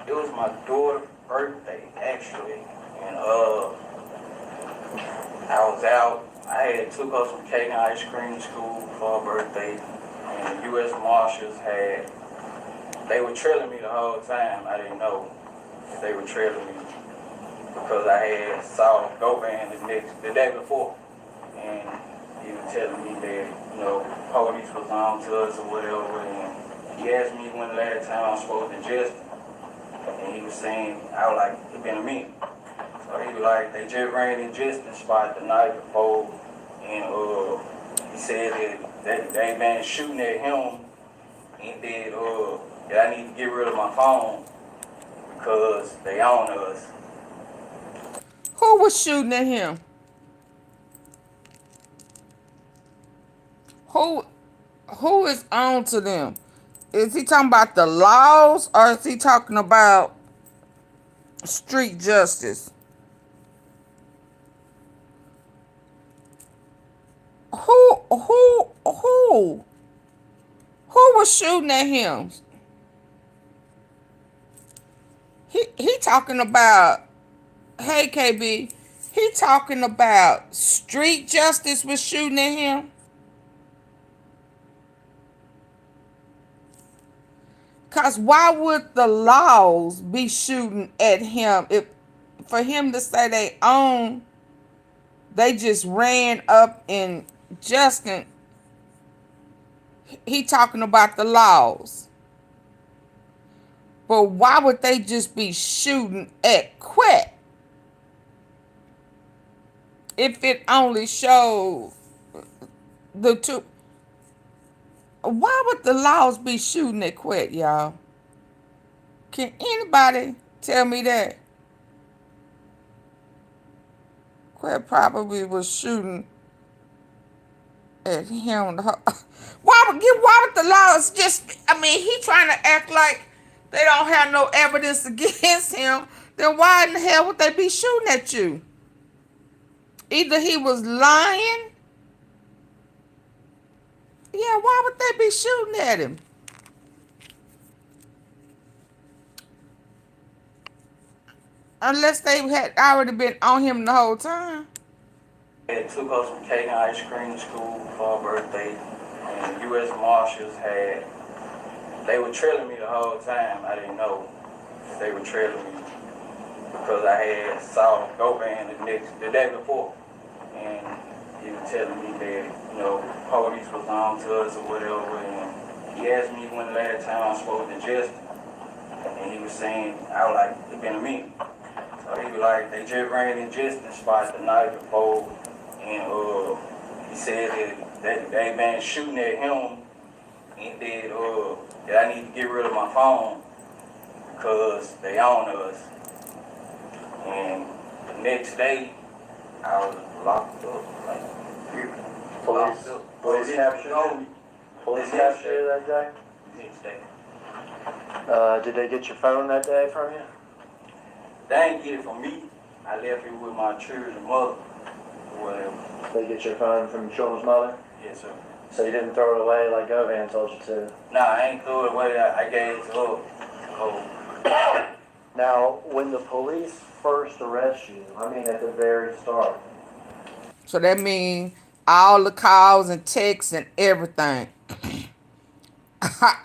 It was my daughter's birthday, actually. And I was out. I had took her some cake and ice cream to school for her birthday. And the U.S. Marshals they were trailing me the whole time. I didn't know that they were trailing me because I had saw Govan the day before. And he was telling me that, police was on to us or whatever. And he asked me when the last time I was supposed to Justin. And he was saying, I was like, it's been a minute. So he was like, they just ran in Justin's spot the night before. And he said that they been shooting at him. And that I need to get rid of my phone because they own us. Who was shooting at him? Who is on to them? Is he talking about the laws or is he talking about street justice? Who was shooting at him? He talking about, hey KB, he talking about street justice was shooting at him? Cause why would the laws be shooting at him if for him to say they own They just ran up and Justin, he talking about the laws. But why would they just be shooting at Quette if it only showed the two? Why would the laws be shooting at Quette, y'all? Can anybody tell me that? Quette probably was shooting at him. Why would the laws just, I mean, he trying to act like they don't have no evidence against him. Then why in the hell would they be shooting at you? Either he was lying. Yeah, why would they be shooting at him? Unless they had already been on him the whole time. They took us from Cajun ice cream school for our birthday, and U.S. Marshals they were trailing me the whole time. I didn't know they were trailing me because I had saw Govan the day before, and he was telling me that, you know, police was on to us or whatever, and he asked me when the last time I spoke to Justin, and he was saying, I was like, it's been a minute. So he was like, they just ran in Justin's spot the night before, and he said that they been shooting at him, and that I need to get rid of my phone because they own us. And the next day, I was locked up. Police captured? Police captured that day? Next day. Did they get your phone that day from you? They ain't get it from me. I left it with my children's mother. Whatever. They get your phone from your children's mother? Yes, sir. So you didn't throw it away like Govan told you to? Nah, I ain't threw it away. I gave it to her. Oh. Now, when the police first arrest you, I mean at the very start. So that means all the calls and texts and everything.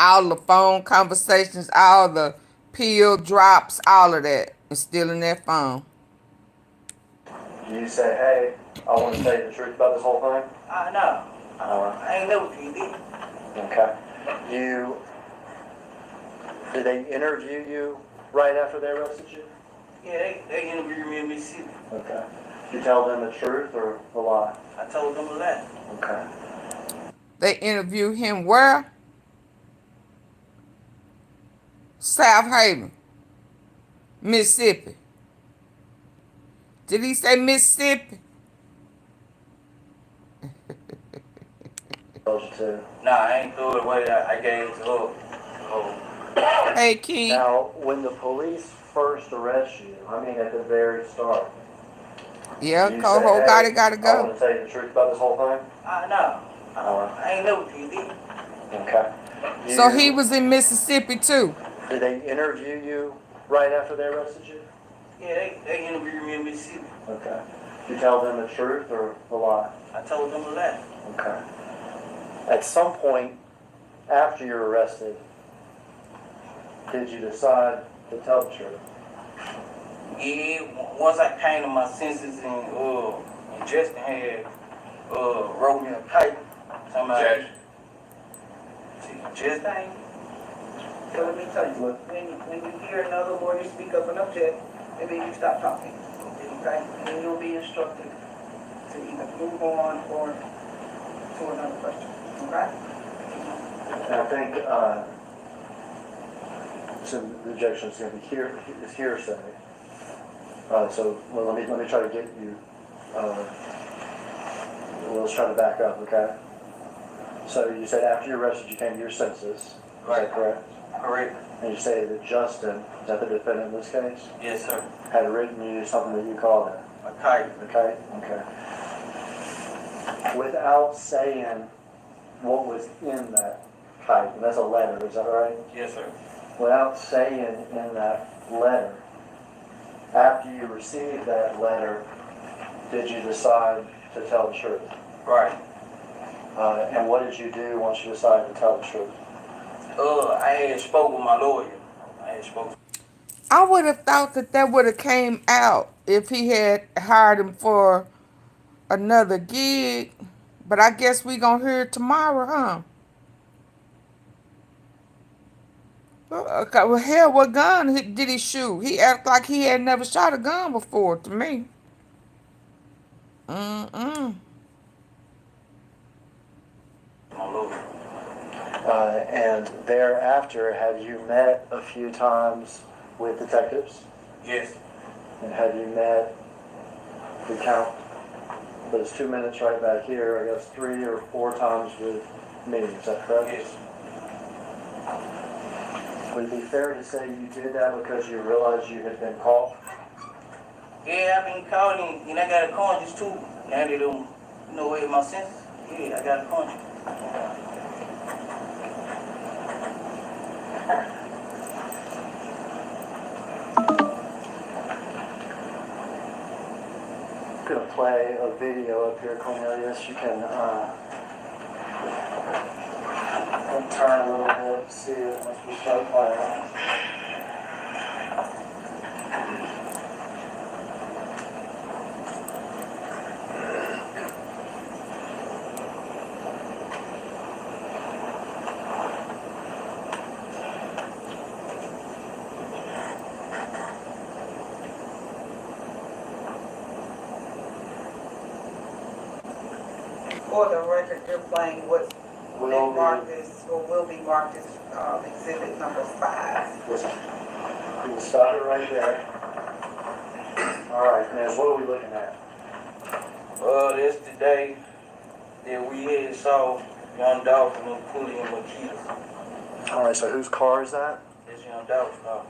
All the phone conversations, all the pill drops, all of that is still in that phone. You say, hey, I want to tell you the truth about this whole thing? No. I ain't know what you did. Okay. Did they interview you right after they arrested you? Yeah, they interviewed me in Mississippi. Okay. Did you tell them the truth or the lie? I told them a lie. Okay. They interviewed him where? South Haven, Mississippi. Did he say Mississippi? Told you to. Nah, I ain't threw it away. I gave it to her. Oh. Hey, Key. Now, when the police first arrest you, I mean at the very start. Yeah, you Coho say, gotta I go. want to tell you the truth about this whole thing? No. I ain't know what you did. Okay. So he was in Mississippi too. Did they interview you right after they arrested you? Yeah, they interviewed me in Mississippi. Okay. Did you tell them the truth or the lie? I told them a lie. Okay. At some point after you're arrested, did you decide to tell the truth? Yeah, once I came to my senses and Justin had wrote me a kite. Somebody. Justin. So let me tell you, when you hear another lawyer speak up and object, and then you stop talking, okay? And then you'll be instructed to either move on or to another question, okay? And I think so the objection is going to be hearsay. So well, let me try to get you. Let's try to back up, okay? So you said after you arrested, you came to your senses. Is that correct? Correct. And you say that Justin, is that the defendant in this case? Yes, sir. Had written you something that you called it. A kite. Okay. Okay. Without saying what was in that kite, and that's a letter. Is that right? Yes, sir. Without saying in that letter, after you received that letter, did you decide to tell the truth? Right. And what did you do once you decided to tell the truth? I had spoke with my lawyer. I would have thought that would have came out if he had hired him for another gig, but I guess we gonna hear it tomorrow, huh? Okay, well, hell, what gun did he shoot? He act like he had never shot a gun before, to me. Mm-mm. And thereafter, have you met a few times with detectives? Yes. And have you met, the count, but it's 2 minutes right back here, I guess 3 or 4 times with me, is that correct? Yes. Would it be fair to say you did that because you realized you had been caught? Yeah, I've been caught and I got a conscience too. Now they don't know where my senses. Yeah, I got a conscience. I'm going to play a video up here, Cornelius. You can turn a little bit, see it once we start playing. For the record, you're playing what's Will been be- marked as, or will be marked as exhibit number 5. Listen, you can stop it right there. All right, now what are we looking at? That's the day that we had saw Young Dolph and them pulling in MAKEDAS. All right, so whose car is that? That's Young Dolph's car.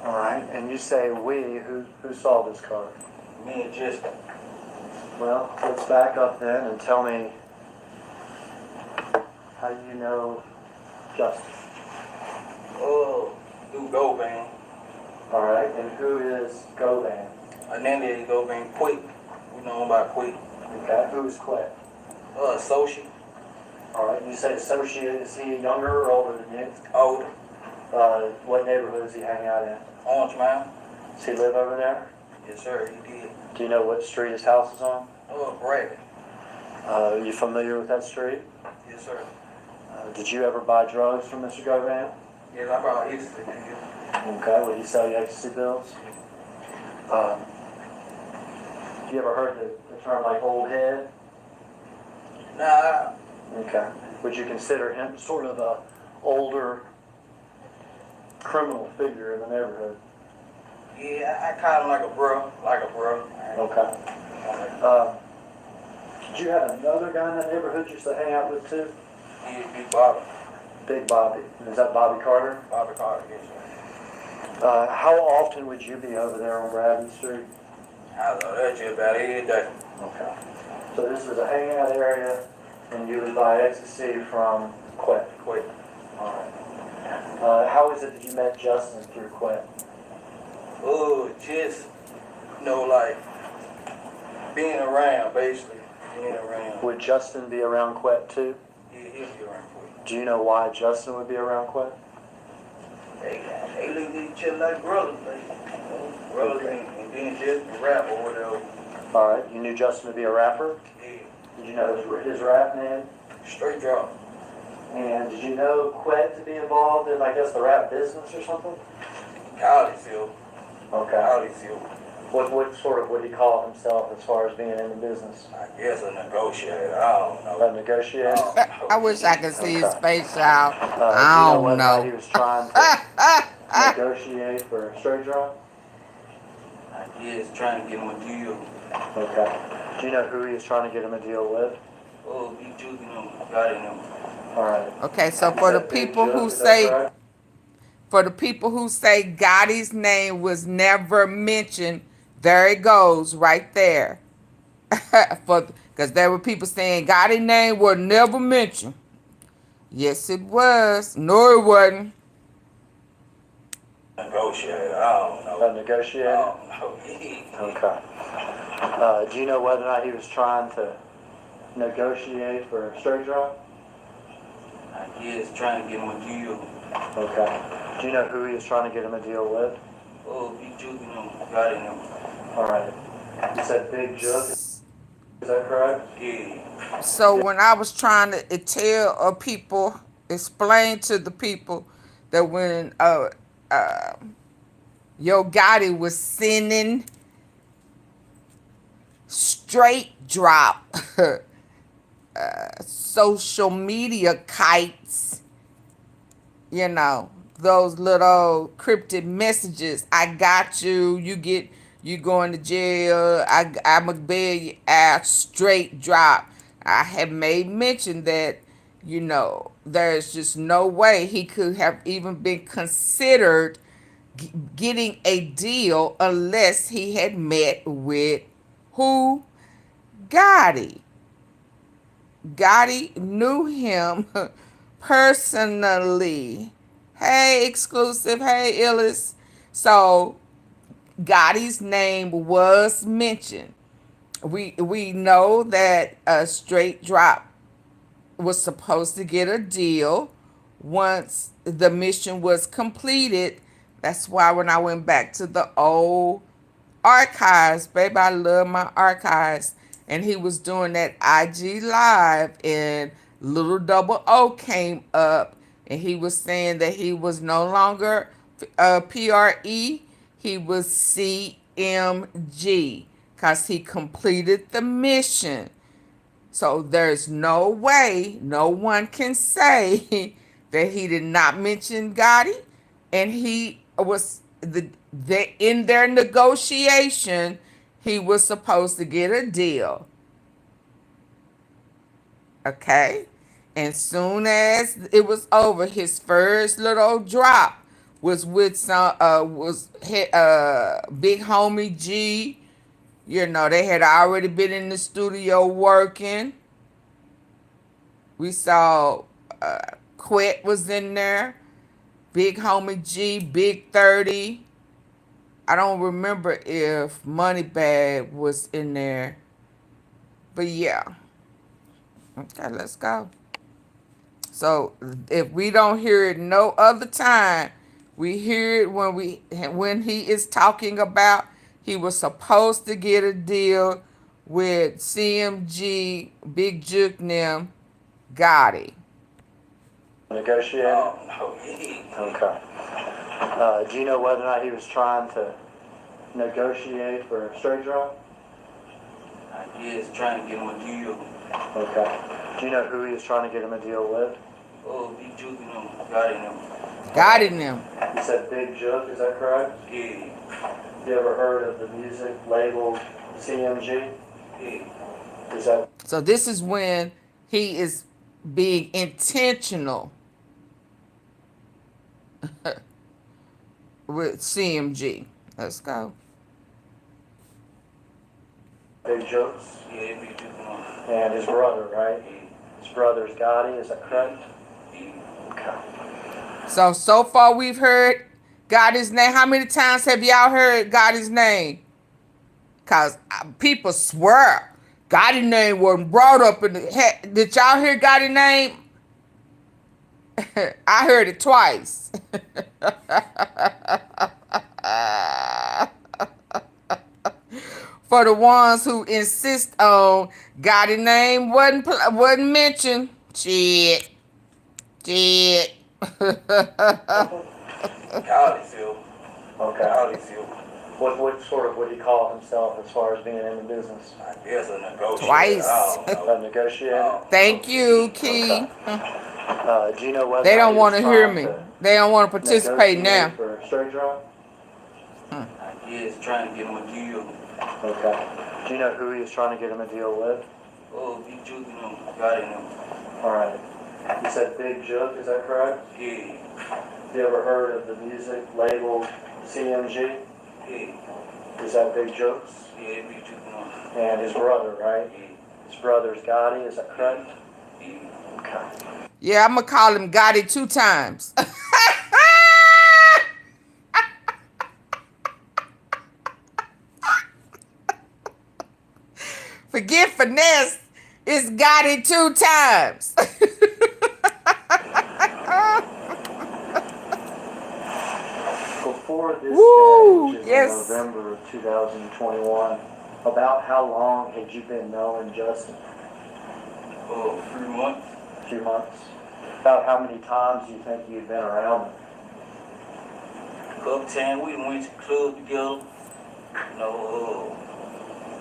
All right, and you say we, who saw this car? Me and Justin. Well, let's back up then and tell me how you know Justin. Through Govan. All right, and who is Govan? Hernandez Govan, Quette. We know him by Quette. Okay, who's Quette? Associate. All right, you say associate, is he younger or older than you? Older. What neighborhood does he hang out in? Orange Mountain. Does he live over there? Yes, sir, he did. Do you know what street his house is on? Bradley. Are you familiar with that street? Yes, sir. Did you ever buy drugs from Mr. Govan? Yes, I brought ecstasy to him. Okay, would he sell you ecstasy pills? You ever heard the term like old head? Nah. Okay. Would you consider him sort of a older criminal figure in the neighborhood? Yeah, I call him like a bro. Okay. Did you have another guy in that neighborhood you used to hang out with too? Yeah, Big Bobby. Big Bobby. Is that Bobby Carter? Bobby Carter, yes, sir. How often would you be over there on Bradley Street? I don't know, that's just about every day. Okay. So this was a hangout area, and you would buy ecstasy from Quette. Quette. All right. How is it that you met Justin through Quette? Just, like, being around, basically. Being around. Would Justin be around Quette too? Yeah, he'll be around Quette. Do you know why Justin would be around Quette? They look at each other like brothers, brothers, and then just a rap or whatever. All right. You knew Justin to be a rapper? Yeah. Did you know his rap name? Straight drop. And did you know Quette to be involved in, I guess, the rap business or something? College. Okay. What sort of would he call himself as far as being in the business? I guess a negotiator. I don't know. A negotiator? I wish I could see his face, y'all. I don't know. He was trying to negotiate for a straight drop? I guess trying to get him a deal. Okay. Do you know who he was trying to get him a deal with? BIGJOOK and him, got in him. All right. Okay, so for the people who say, Gotti's name was never mentioned, there it goes right there. Because there were people saying Gotti's name was never mentioned. Yes, it was. No, it wasn't. Negotiator. I don't know. A negotiator? I don't know. Okay. Do you know whether or not he was trying to negotiate for a straight drop? I guess trying to get him a deal. Okay. Do you know who he was trying to get him a deal with? BIGJOOK and him, got in him. All right. You said BIGJOOK. Is that correct? Yeah. So when I was trying to tell people, explain to the people that when Yo Gotti was sending straight drop social media kites, you know, those little cryptic messages. I got you. You going to jail. I'm a bail you out. Straight drop. I have made mention that, you know, there's just no way he could have even been considered getting a deal unless he had met with who? Gotti. Gotti knew him personally. Hey, exclusive. Hey, Illis. So Gotti's name was mentioned. We know that a straight drop was supposed to get a deal once the mission was completed. That's why when I went back to the old archives, baby, I love my archives. And he was doing that IG live, and Little Double O came up, and he was saying that he was no longer PRE, he was CMG, because he completed the mission. So there's no way, no one can say that he did not mention Gotti, and he was in their negotiation, he was supposed to get a deal. Okay? And soon as it was over, his first little drop was with some big homie G. You know, they had already been in the studio working. We saw Quette was in there. Big homie G, Big 30. I don't remember if Moneybag was in there. But yeah. Okay, let's go. So if we don't hear it no other time, we hear it when he is talking about he was supposed to get a deal with CMG, BIGJOOK, them, Gotti. Negotiating? Oh, no, he Okay. Do you know whether or not he was trying to negotiate for a straight drop? He is trying to get him a deal. Okay. Do you know who he was trying to get him a deal with? Oh, BIGJOOK and him, got him. Gotti them. You said BIGJOOK, is that correct? Yeah. You ever heard of the music label CMG? Yeah. Is that? So this is when he is being intentional with CMG. Let's go. BIGJOOK? Yeah, BIGJOOK and him. And his brother, right? His brother's Gotti, is that correct? Yeah. Okay. So far we've heard Gotti's name. How many times have y'all heard Gotti's name? Because people swear Gotti's name wasn't brought up in the head. Did y'all hear Gotti's name? I heard it twice. For the ones who insist on Gotti's name wasn't mentioned. Shit. Holyfield. Okay. Holyfield. What sort of would he call himself as far as being in the business? I guess a negotiator. Twice. I don't know. A negotiator? Thank you, Key. Okay. Do you know whether They don't want want to hear me. They don't want to participate now. For a straight drop? He is trying to get him a deal. Okay. Do you know who he was trying to get him a deal with? Oh, BIGJOOK and him, got him. All right. You said BIGJOOK, is that correct? Yeah. You ever heard of the music label CMG? Yeah. Is that BIGJOOK? Yeah, BIGJOOK and him. And his brother, right? Yeah. His brother's Gotti, is that correct? Yeah. Okay. Yeah, I'm going to call him Gotti 2 times. Forget finesse. It's Gotti 2 times. Before this Woo, day, which is yes. in November of 2021, About how long had you been knowing Justin? 3 months. A few months. About how many times do you think you'd been around him? Couple times we went to the club together.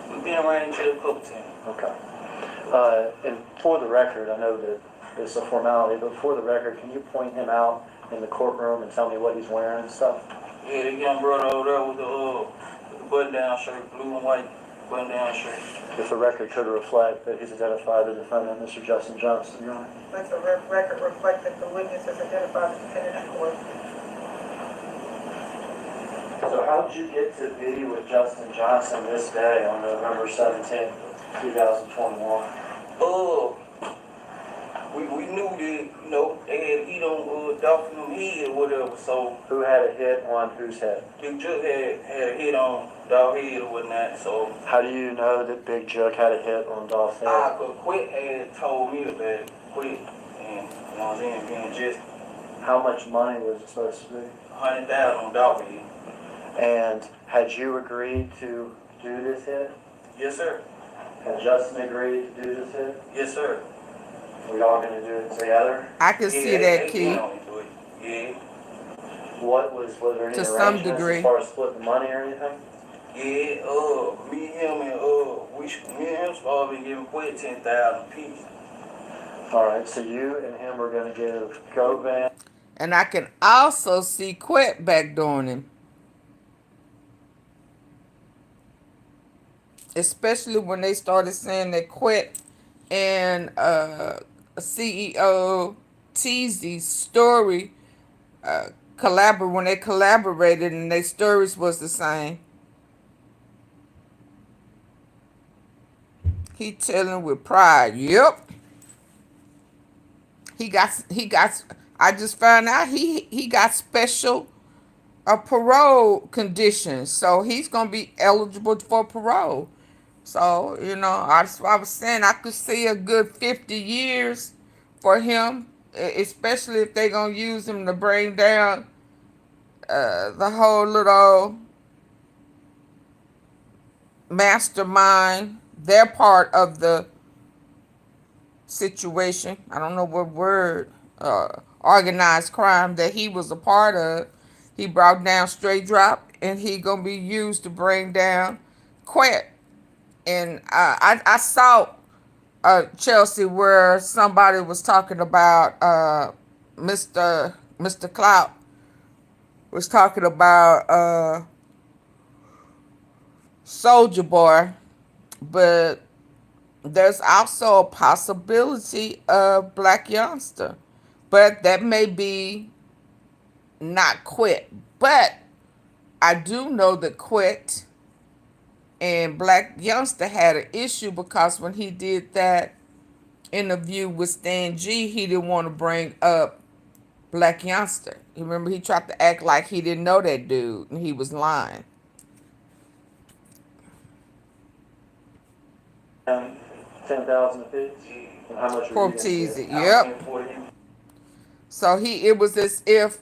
We've been around each other a couple times. Okay. And for the record, I know that it's a formality, but for the record, can you point him out in the courtroom and tell me what he's wearing and stuff? Yeah, the young brother over there with the button-down shirt, blue and white button-down shirt. If the record could reflect that he's identified the defendant, Mr. Justin Johnson, Your Honor. Let the record reflect that the witness has identified the defendant in court. So how did you get to be with Justin Johnson this day on November 17th, 2021? We knew that, they had hit on Dolph in them head or whatever, so. Who had a hit on whose head? Big Jook had a hit on Dolph head or whatnot, so. How do you know that Big Jook had a hit on Dolph's head? Quette had told me about it, Quette, and, you know what I'm saying, being just. How much money was it supposed to be? $100,000 on Dolph head. And had you agreed to do this hit? Yes, sir. Had Justin agreed to do this hit? Yes, sir. We all going to do it together? I can see that, Key. Yeah. Was there any To some arrangements degree. as far as splitting money or anything? Yeah, me and him supposed to be giving Quette $10,000 apiece. All right, so you and him are going to give Govan. And I can also see Quette backdooring him. Especially when they started saying that Quette and CEO Teasy's story when they collaborated and their stories was the same. He telling with pride, yep. He got I just found out he got special parole conditions. So he's gonna be eligible for parole. So, I was saying I could see a good 50 years for him, especially if they're going to use him to bring down the whole little mastermind, their part of the situation. I don't know what word, organized crime that he was a part of. He brought down STRAIGHTDROP, and he going to be used to bring down Quette. And I saw Chelsea where somebody was talking about Mr. Clout was talking about Soldier Boy, but there's also a possibility of Black Youngster, but that may be not Quette. But I do know that Quette and Black Youngster had an issue because when he did that interview with Stan G, he didn't want to bring up Black Youngster. You remember he tried to act like he didn't know that dude and he was lying. 10,000 apiece? And how much Poor Teasy, yep. So it was as if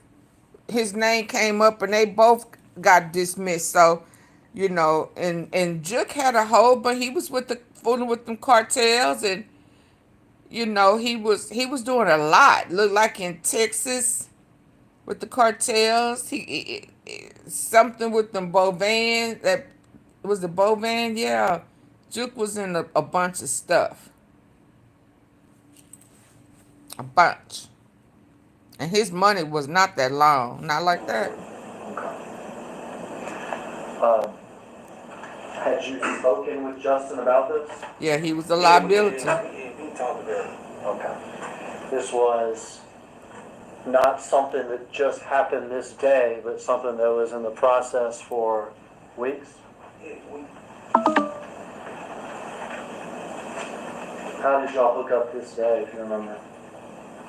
his name came up and they both got dismissed. So, and Jook had a hold, but he was fooling with them cartels, and he was doing a lot. Looked like in Texas with the cartels. He something with them Bovan. That was the Bovan, yeah. Jook was in a bunch of stuff. A bunch. And his money was not that long. Not like that. Had you spoken with Justin about this? Yeah, he was a liability. We talked about it. Okay. This was not something that just happened this day, but something that was in the process for weeks? Yeah, How did y'all hook up this day, if you remember?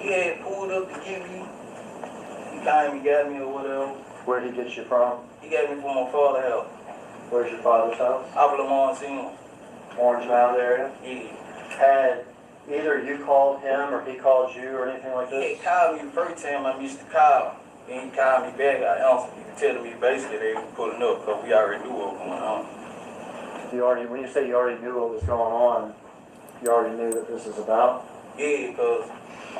He had pulled up to give me. He came, he got me or whatever. Where did he get you from? He got me from my father's house. Where's your father's house? Out of Lamont. Orange Mound area? Yeah. Had either you called him or he called you or anything like this? He called me the first time I missed the call. Then he called me back. I answered. He was telling me basically they were pulling up because we already knew what was going on. When you say you already knew what was going on, you already knew that this is about? Yeah, because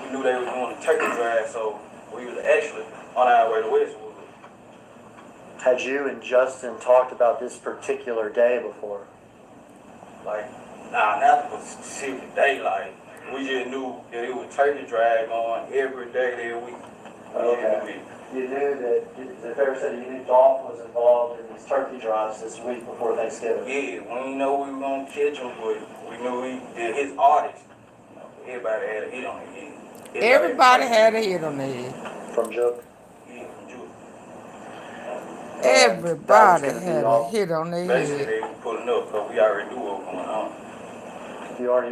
we knew they were doing a turkey drive, so we was actually on our way to Westwood. Had you and Justin talked about this particular day before? Like, nah, not the specific day. Like, we just knew that it was turkey drive on every day that week. Okay. You knew that, is it fair to say you knew Dolph was involved in these turkey drives this week before Thanksgiving? Yeah, we didn't know we were going to catch him, but we knew his artist. You know, everybody had a hit on their head. Everybody had a hit on their head. From Jook? Yeah, from Jook. Everybody had a hit on their Basically, head. they were pulling up because we already knew what was going on.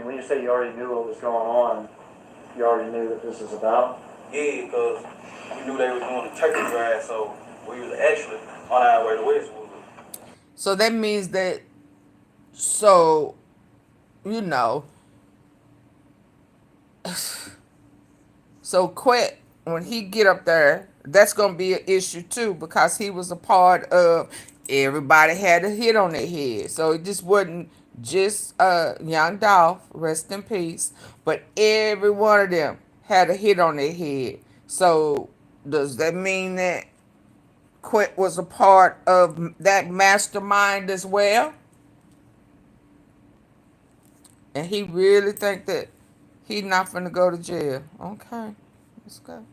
When you say you already knew what was going on, you already knew that this is about? Yeah, because we knew they were doing a turkey drive, so we was actually on our way to Westwood. So that means that, so, you know, so Quette, when he get up there, that's going to be an issue too, because he was a part of, everybody had a hit on their head. So it just wasn't just Young Dolph, rest in peace, but every one of them had a hit on their head. So does that mean that Quette was a part of that mastermind as well? And he really think that he's not finna go to jail. Okay, let's go.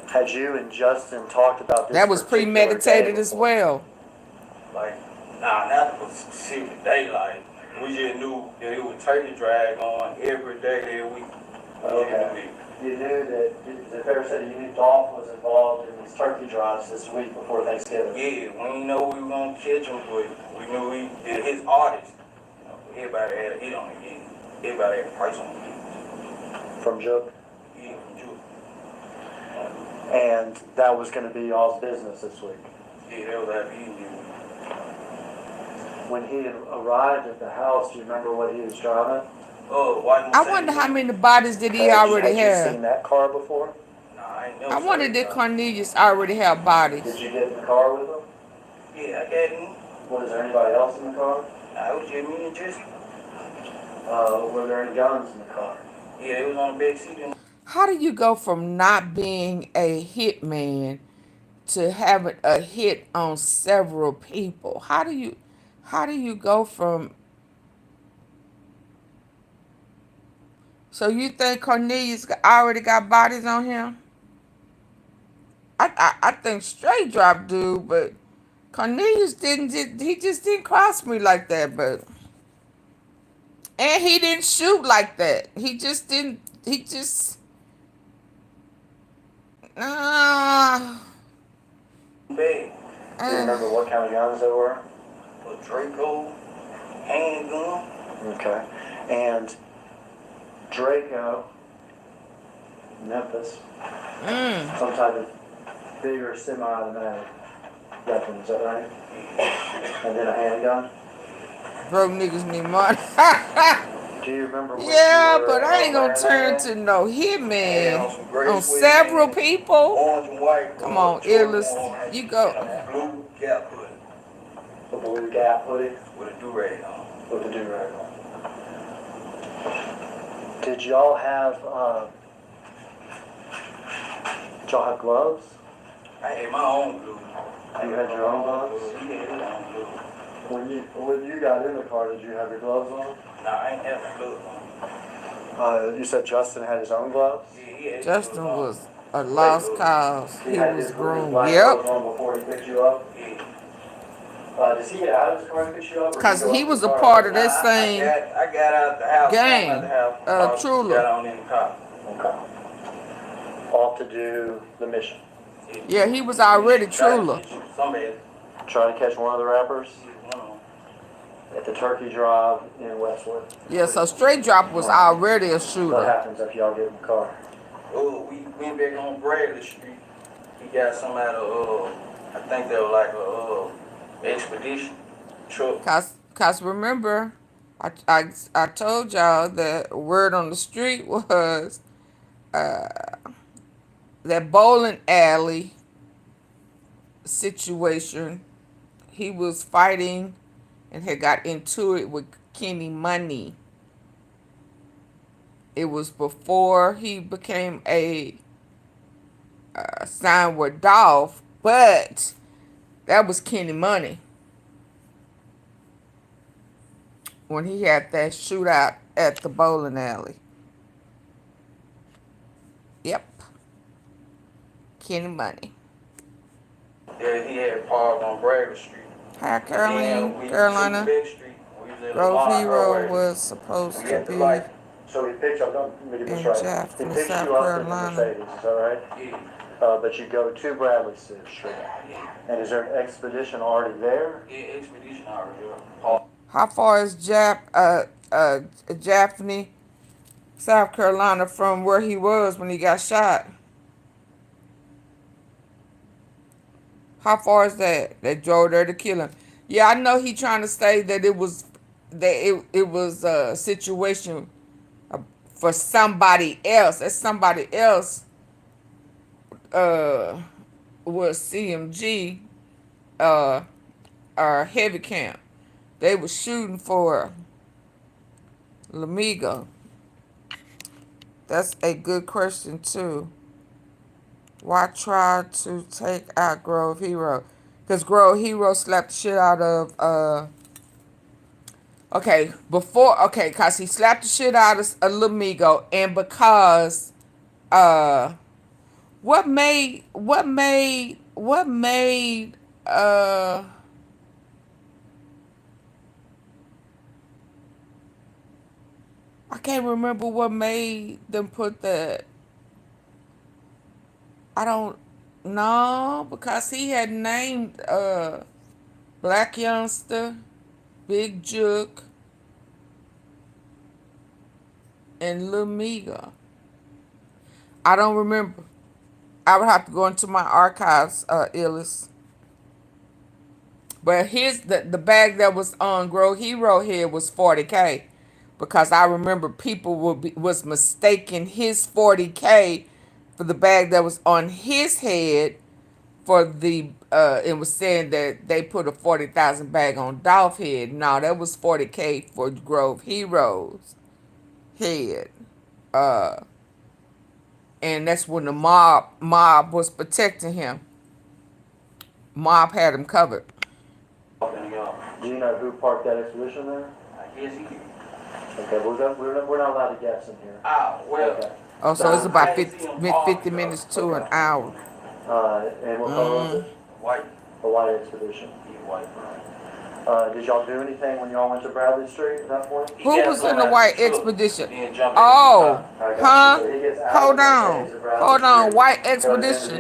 Had you and Justin talked about this? That was premeditated as well. Like, nah, not the specific day. Like, we just knew that it was turkey drive on every day that week. Okay. You knew that, is it fair to say you knew Dolph was involved in these turkey drives this week before Thanksgiving? Yeah, we didn't know we were going to catch him, but we knew his artist. You know, everybody had a hit on it. Everybody had a price on it. From Jook? Yeah, from Jook. And that was going to be y'all's business this week? Yeah, that was our business. When he arrived at the house, do you remember what he was driving? I wonder how many bodies did he already have. have? You seen that car before? Nah, I ain't never I wonder did Cornelius already have bodies? Did you get in the car with him? Yeah, I got him. Was there anybody else in the car? Nah, it was just me and Justin. Were there any guns in the car? Yeah, it was on the back seat. How do you go from not being a hitman to having a hit on several people? How do you go from? So you think Cornelius already got bodies on him? I think straight drop dude, but Cornelius he just didn't cross me like that, but and he didn't shoot like that. He just didn't. He just. Big. Do you remember what kind of guns they were? A Draco, handgun. Okay. And Draco, Memphis, some type of bigger semi-automatic weapon, is that right? And then a handgun? Broke niggas need money. Do you remember what Yeah, you were but I ain't gonna turn to no hitman on several people. Orange and white. Come on, Illis, you go. Blue Gap hoodie. A blue Gap hoodie? With a do-rag on. With a do-rag on. Did y'all have gloves? I had my own glue. You had your own gloves? He had his own glue. When you got in the car, did you have your gloves on? Nah, I ain't have my gloves on. You said Justin had his own gloves? Yeah, he had his Justin gloves on. was a lost cause. He had was his groomed. black Yep. gloves on before he picked you up? Yeah. Does he get out of his car and pick you up? Cause he was a part of that same I got out the house. gang. Got out the house. Trula. Got on in the car. Okay. Off to do the mission. Yeah, he was already Trula. Somebody. Try to catch one of the rappers at the turkey drive in Westwood. Yeah, so straight drop was already a What shooter. happens if y'all get in the car? Oh, we went back on Bradley Street. He got some out of I think they were like a expedition truck. Cause remember, I told y'all that word on the street was that bowling alley situation. He was fighting and had got into it with Kenny Money. It was before he became a signed with Dolph, but that was Kenny Money when he had that shootout at the bowling alley. Yep. Kenny Money. Yeah, he had parked on Bradley Street. Hi, And Caroline. we Carolina. took Big Street. We was in Grove Lamar Hero Highway. was supposed We to hit the be light. So he picks up, don't make this in right. He Jackson, picks South you up in the Carolina. Mercedes, is that right? Yeah. But you go to Bradley Street. And is there an expedition already there? Yeah, expedition already there. How far is Jaffney, South Carolina, from where he was when he got shot? How far is that? They drove there to kill him. Yeah, I know he trying to say that it was a situation for somebody else. That somebody else was CMG or Heavy Camp. They were shooting for Lamigo. That's a good question too. Why try to take out Grove Hero? Because Grove Hero slapped the shit out of because he slapped the shit out of Lamigo, and because what made I can't remember what made them put that. I don't know, because he had named BLACYOUNGSTA, BIGJOOK, and Lamigo. I don't remember. I would have to go into my archives, Illis. But the bag that was on Grow Hero head was $40K, because I remember people was mistaking his $40K for the bag that was on his head for the it was saying that they put a 40,000 bag on Dolph head. No, that was $40K for Grove Heroes head. And that's when the mob was protecting him. Mob had him covered. Do you know who parked that expedition there? Yes, he did. Okay, we're not allowed to guess in here. Well. Okay. Oh, so it's about 50 minutes to an hour. And what color was it? White. A white expedition. Yeah, white. Did y'all do anything when y'all went to Bradley Street at that point? Who was in the white expedition? Oh. Oh, huh? Hold on, white expedition.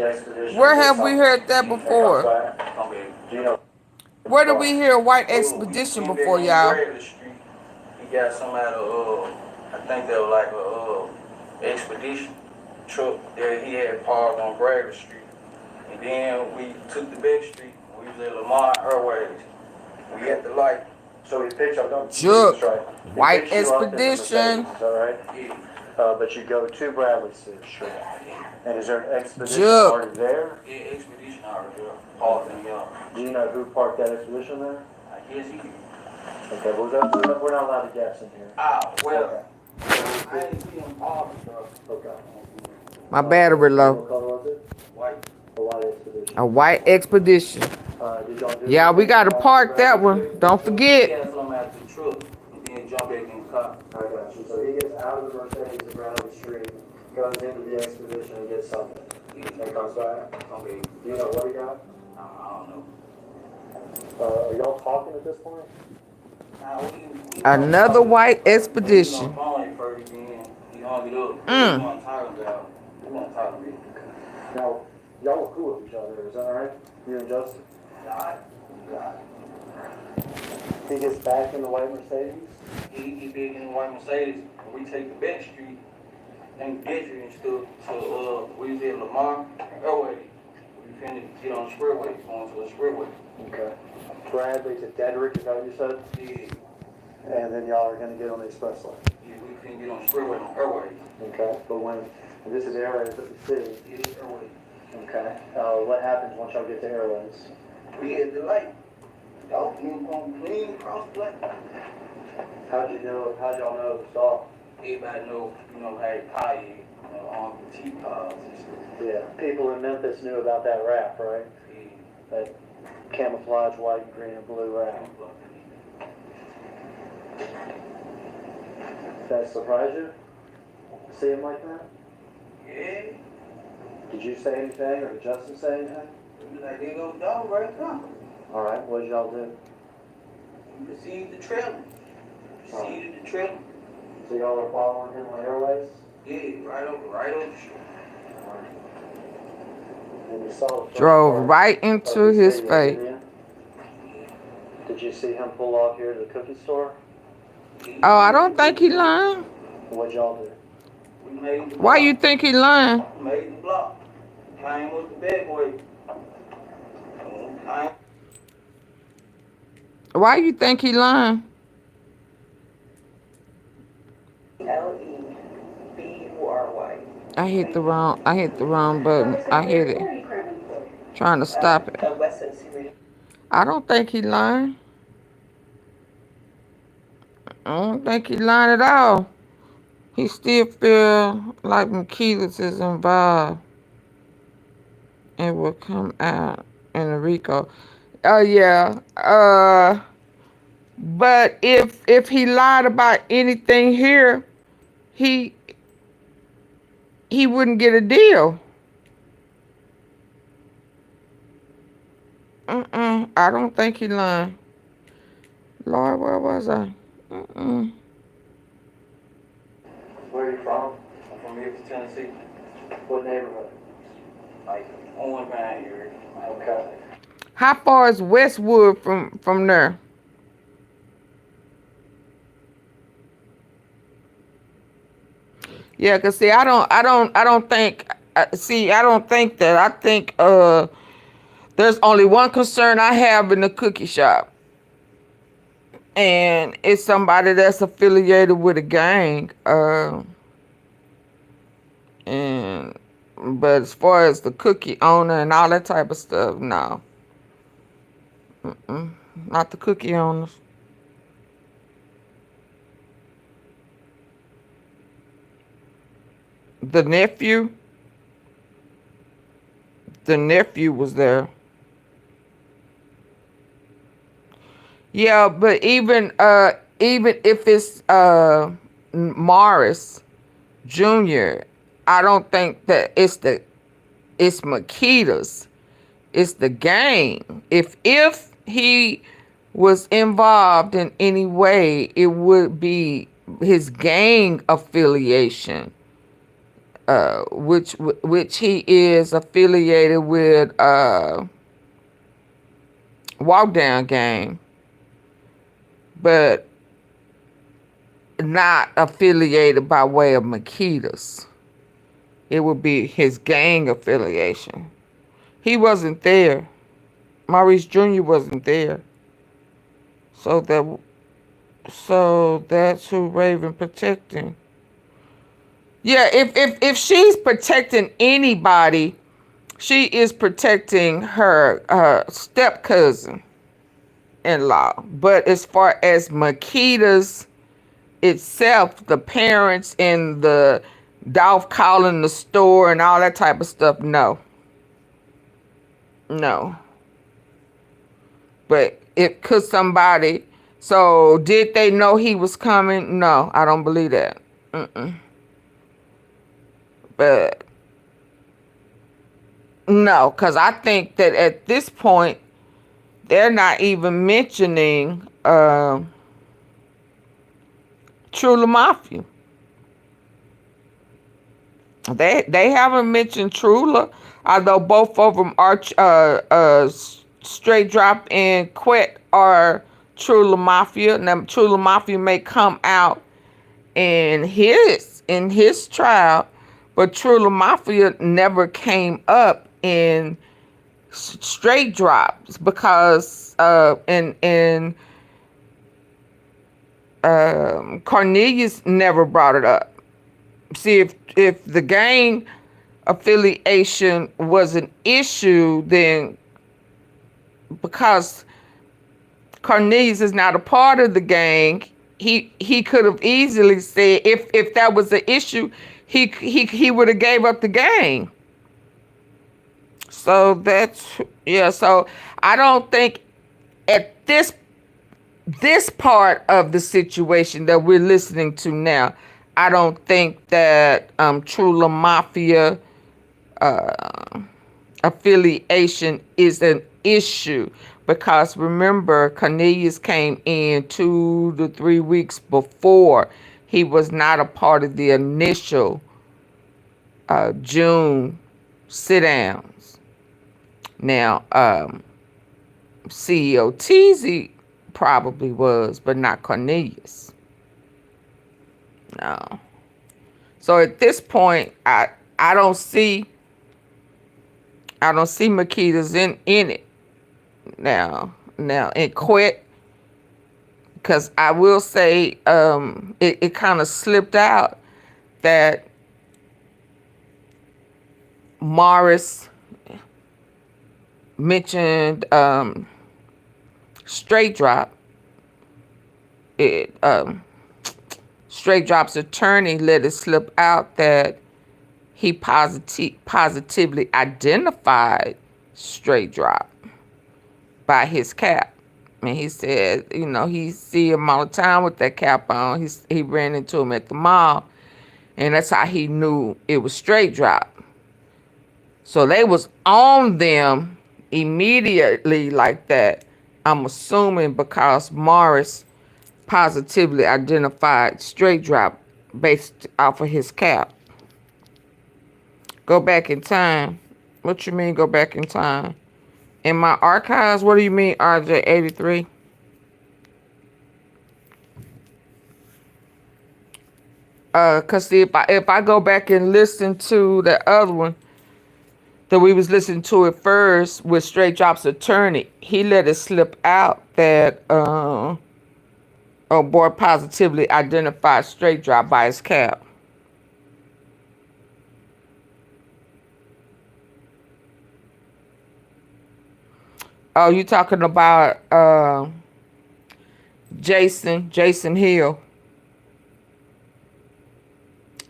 Where have we heard that before? Where did we hear white expedition before, y'all? He got some out of, I think they were like a expedition truck that he had parked on Bradley Street. And then we took the big street. We was in Lamar Airways. We had the light. So he picked up, don't Jook. right. White expedition. Is that right? Yeah. But you go to Bradley Street. And is there an expedition Jook. already there? Yeah, expedition already there. Parked in the Do you know who parked that expedition there? I guess he did. Okay, well, we're not allowed to guess in here. Well. Okay. I didn't see him parked, bro. Okay. My battery low. What color was it? White. A white expedition. A white expedition. Did y'all do Yeah, we gotta park that one. Don't He forget. had some out the truck and then jump back in the car. I got you. So he gets out of the Mercedes at Bradley Street, goes into the expedition and gets something. And comes back. Okay. Do you know what he got? I don't know. Are y'all talking at this point? Another white expedition. He hung it up. We weren't talking about. We weren't talking about it. Now, y'all were cool with each other, is that right? You and Justin? God. He gets back in the white Mercedes? He big in the white Mercedes, and we take the back street and Gidry and stuff. So we was in Lamar Airway. We finna get on the expressway, going to the expressway. Okay. Bradley to Dedrick, is that what you said? Yeah. And then y'all are gonna get on the expressway? Yeah, we finna get on the expressway on Airway. Okay, but and this is Airways at the city? It is Airway. Okay. What happens once y'all get to Airways? We had the light. Dolph been going clean across black. How'd y'all know it was Dolph? Everybody know, Harry Pie, on the T-Pods and stuff. Yeah, people in Memphis knew about that rap, right? That camouflage white, green, and blue rap. That surprise you? See him like that? Yeah. Did you say anything, or did Justin say anything? It was like, there goes Dolph right now. All right, what did y'all do? You received the trailer. Received the trailer. So y'all are following him on airways? Yeah, right over the street. And you saw the first Drove part right of into this his video, face. didn't you? Did you see him pull off here to the cookie store? Oh, I don't think he lying. What'd y'all do? We made the Why block. you think he lying? Made the block. Came with the big boy. Came. Why you think he lying? LEBURY. I hit the wrong button. I hit it. Trying to stop it. I don't think he lying. I don't think he lying at all. He still feel like MAKEDAS is involved and will come out in a RICO. Oh yeah. But if he lied about anything here, he wouldn't get a deal. I don't think he lying. Lord, where was I? Where are you from? I'm from Memphis, Tennessee. What neighborhood? Like, on around here. Okay. How far is Westwood from there? Yeah, cause see, I don't think that. I think there's only one concern I have in the cookie shop, and it's somebody that's affiliated with a gang. But as far as the cookie owner and all that type of stuff, no. Not the cookie owners. The nephew was there. Yeah, but even if it's Morris Jr., I don't think that it's MAKEDAS. It's the gang. If he was involved in any way, it would be his gang affiliation. Which he is affiliated with Walk Down Gang, but not affiliated by way of MAKEDAS. It would be his gang affiliation. He wasn't there. Maurice Jr. wasn't there. So that's who Raven protecting. Yeah, if she's protecting anybody, she is protecting her step cousin in law. But as far as MAKEDAS itself, the parents and the Dolph calling the store and all that type of stuff, no. But it could somebody. So did they know he was coming? No, I don't believe that. But no, because I think that at this point, they're not even mentioning Trula Mafia. They haven't mentioned Trula, although both of them are Straight Drop and Quette are Trula Mafia. Now Trula Mafia may come out in his trial, but Trula Mafia never came up in Straight Drops because Cornelius never brought it up. See, if the gang affiliation was an issue, then because Cornelius is not a part of the gang, he could have easily said, if that was the issue, he would have gave up the gang. So that's, yeah, so I don't think at this part of the situation that we're listening to now, I don't think that Trula Mafia affiliation is an issue, because remember, Cornelius came in 2 to 3 weeks before. He was not a part of the initial June sit-downs. Now, CEO Teasy probably was, but not Cornelius. No. So at this point, I don't see MAKEDAS in it now in Quette, because I will say it kind of slipped out that Morris mentioned Straight Drop. Straight Drop's attorney let it slip out that he positively identified Straight Drop by his cap. And he said, you know, he see him all the time with that cap on. He ran into him at the mall, and that's how he knew it was Straight Drop. So they was on them immediately like that. I'm assuming because Morris positively identified Straight Drop based off of his cap. Go back in time. What you mean go back in time? In my archives, what do you mean, RJ83? Cause see, if I go back and listen to the other one that we was listening to it first with Straight Drop's attorney, he let it slip out that oh boy positively identified Straight Drop by his cap. Oh, you talking about Jason Hill.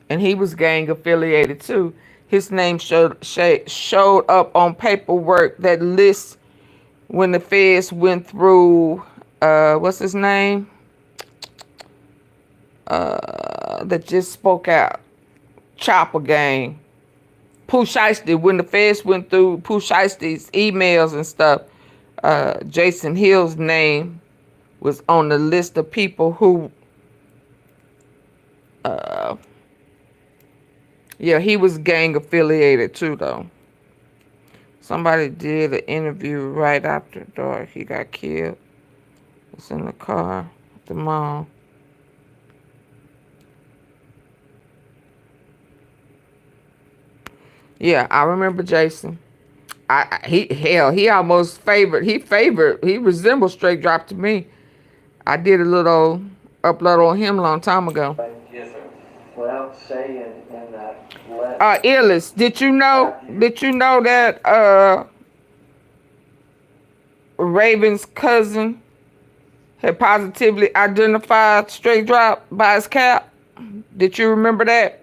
And he was gang affiliated too. His name showed up on paperwork that lists when the feds went through what's his name? That just spoke out. Chopper gang. Pooh Shiesty, when the feds went through Pooh Shiesty's emails and stuff, Jason Hill's name was on the list of people who yeah, he was gang affiliated too though. Somebody did an interview right after dark. He got killed. It's in the car at the mall. Yeah, I remember Jason. He almost he resembled Straight Drop to me. I did a little upload on him a long time ago. Yes, sir. Without saying in that letter. Illis, did you know that Raven's cousin had positively identified Straight Drop by his cap? Did you remember that?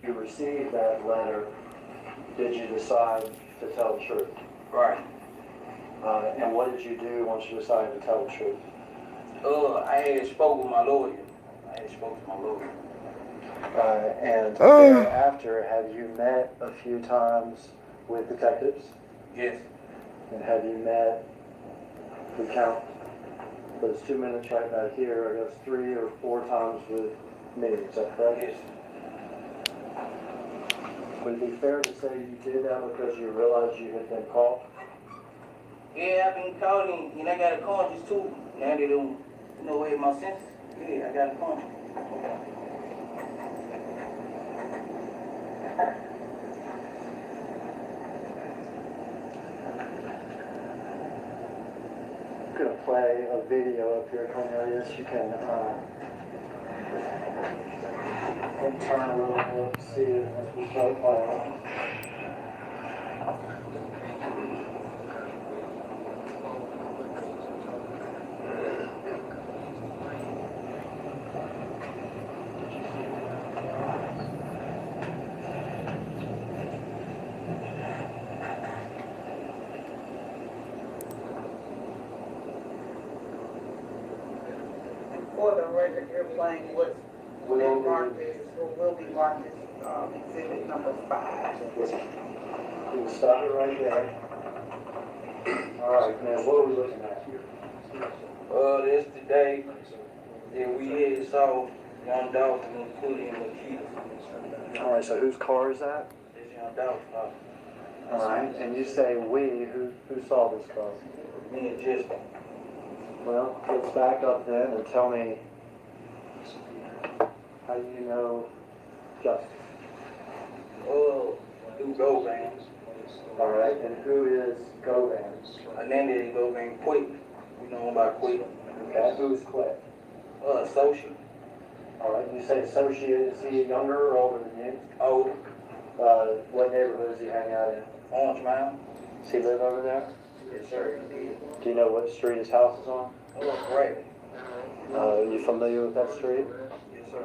You received that letter, did you decide to tell the truth? Right. And what did you do once you decided to tell the truth? I had spoke with my lawyer. And thereafter, have you met a few times with detectives? Yes. And have you met, we count those 2 minutes right back here, I guess 3 or 4 times with me, is that correct? Yes. Would it be fair to say you did that because you realized you had been caught? Yeah, I've been calling, and I got a conscience too. Now they don't know where my senses. Yeah, I got a conscience. I'm going to play a video up here, Cornelius. You can turn a little bit, see it as we start playing. for the record, you're playing what's been marked as, or will be marked as, exhibit number 5. We'll stop it right there. All right, now what are we looking at here? That's the day that we had saw YOUNGDOLPH and Quette and MAKEDAS. All right, so whose car is that? That's YOUNGDOLPH. All right, and you say we, who saw this car? Me and Justin. Well, let's back up then and tell me, how do you know Justin? Through Govan. All right, and who is Govan? Hernandez Govan, Quette. We know him by Quette. Okay, who's Quette? Associate. All right, you say associate, is he younger or older than you? Older. What neighborhood does he hang out in? Orange Mountain. Does he live over there? Yes, sir. He did. Do you know what street his house is on? Right. Are you familiar with that street? Yes, sir.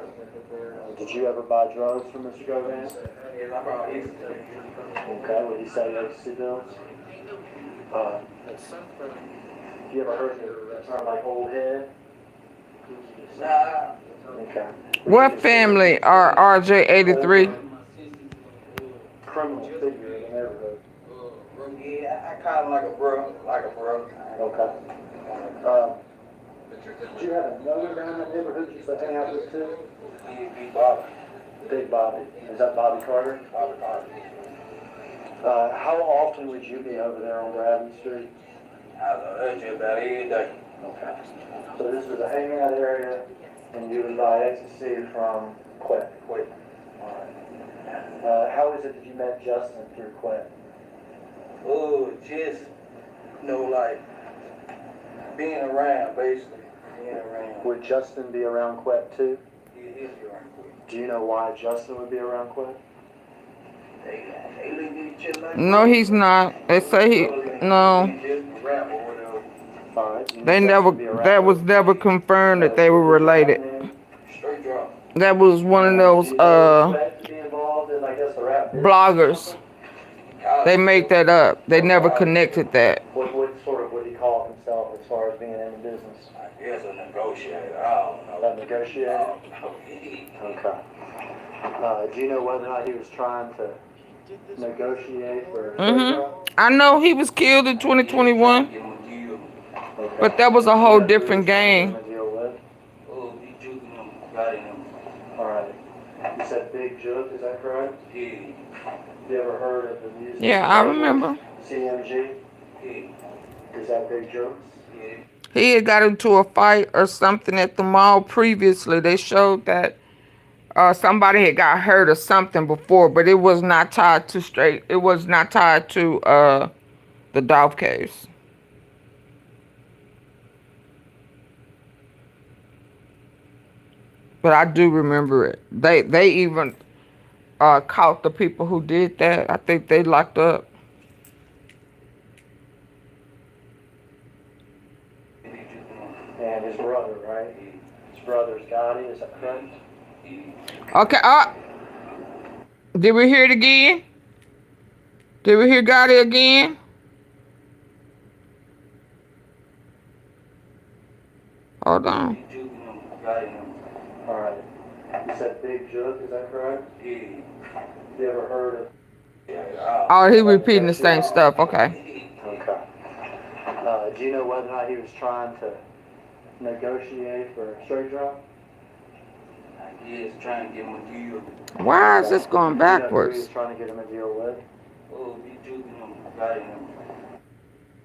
Did you ever buy drugs from Mr. Govan? Yes, I brought ecstasy. Okay, would he sell you ecstasy pills? You ever heard the term like old head? Nah. Okay. What family are RJ83? Criminal figure in the neighborhood. Yeah, I call him like a bro. Okay. Did you have another guy in that neighborhood you used to hang out with too? Yeah, Big Bobby. Big Bobby. Is that Bobby Carter? Bobby Carter. How often would you be over there on Bradley Street? I was just about every day. Okay. So this was a hangout area, and you would buy ecstasy from Quette. Quette. Alright. How is it that you met Justin through Quette? Just, like, being around, basically. Being around. Would Justin be around Quette too? He is around Quette. Do you know why Justin would be around Quette? They look at each other like No, he's not. They say he, no. Alright. They never, that was never confirmed that they were related. Straight drop. That was one of those, bloggers. They make that up. They never connected that. What sort of would he call himself as far as being in the business? I guess a negotiator. I don't know. A negotiator? Okay. Do you know whether or not he was trying to negotiate for I know he was killed in 2021, but that was a whole different game. BIGJOOK got him. Alright. You said BIGJOOK, is that correct? Yeah. You ever heard of the music? Yeah, I remember. CMG? Yeah. Is that BIGJOOK? Yeah. He had got into a fight or something at the mall previously. They showed that somebody had got hurt or something before, but it was not tied to it was not tied to the Dolph case. But I do remember it. They even caught the people who did that. I think they locked up. And his brother, right? His brother's Gotti, is that correct? Okay, did we hear it again? Did we hear Gotti again? Hold on. Alright. You said BIGJOOK, is that correct? Yeah. You ever heard of? Oh, he repeating the same stuff. Okay. Okay. Do you know whether or not he was trying to negotiate for a straight drop? He is trying to get him a deal. Why is this going He was backwards? trying to get him a deal with? BIGJOOK got him.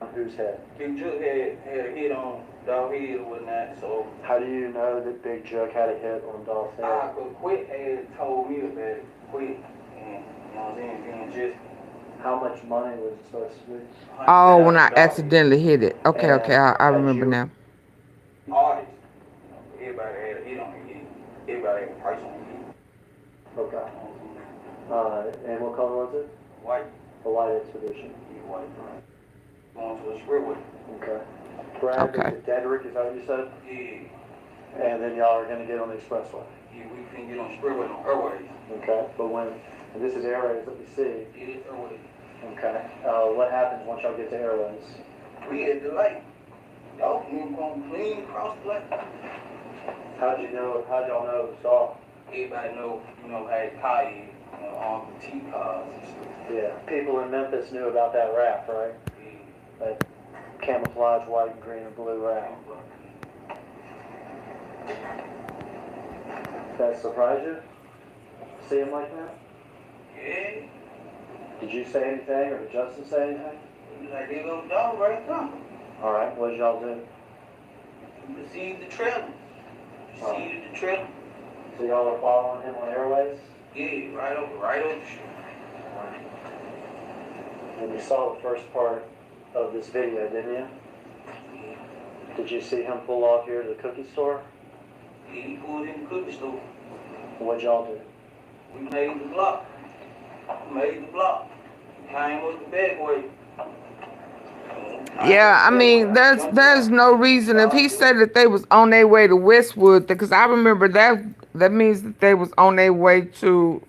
On whose head? BIGJOOK had a hit on Dolph head or whatnot, so. How do you know that BIGJOOK had a hit on Dolph's head? Quette had told me about it. Quette, and you know what I'm saying, being just. How much money was it supposed to be? Oh, when I accidentally hit it. Okay, okay, I remember now. Artists, everybody had a hit on their head. Everybody had a price on their head. Okay. And what color was it? White. A white expedition. Yeah, white. Going to a square. Okay. Brad, Okay. Dedrick, is that what you said? Yeah. And then y'all are going to get on the expressway. Yeah, we couldn't get on the square on airways. Okay. But and this is airways that we see. Yeah, it's airways. Okay. What happens once y'all get to airways? We had the light. Dolph moved on clean across the lake. How'd y'all know it was Dolph? Everybody know, how his car is, on the T cars and stuff. Yeah, people in Memphis knew about that rap, right? That camouflage white and green and blue rap. That surprised you? See him like that? Yeah. Did you say anything or did Justin say anything? He was like, there goes Dolph right there. All right, what did y'all do? You received the trailer. Received the trailer. So y'all were following him on airways? Yeah, right over the street. And you saw the first part of this video, didn't you? Yeah. Did you see him pull off here to the cookie store? Yeah, he pulled in the cookie store. What'd y'all do? We made the block. Came with the big way. Yeah, I mean, there's no reason if he said that they was on their way to Westwood, because I remember that means that they was on their way to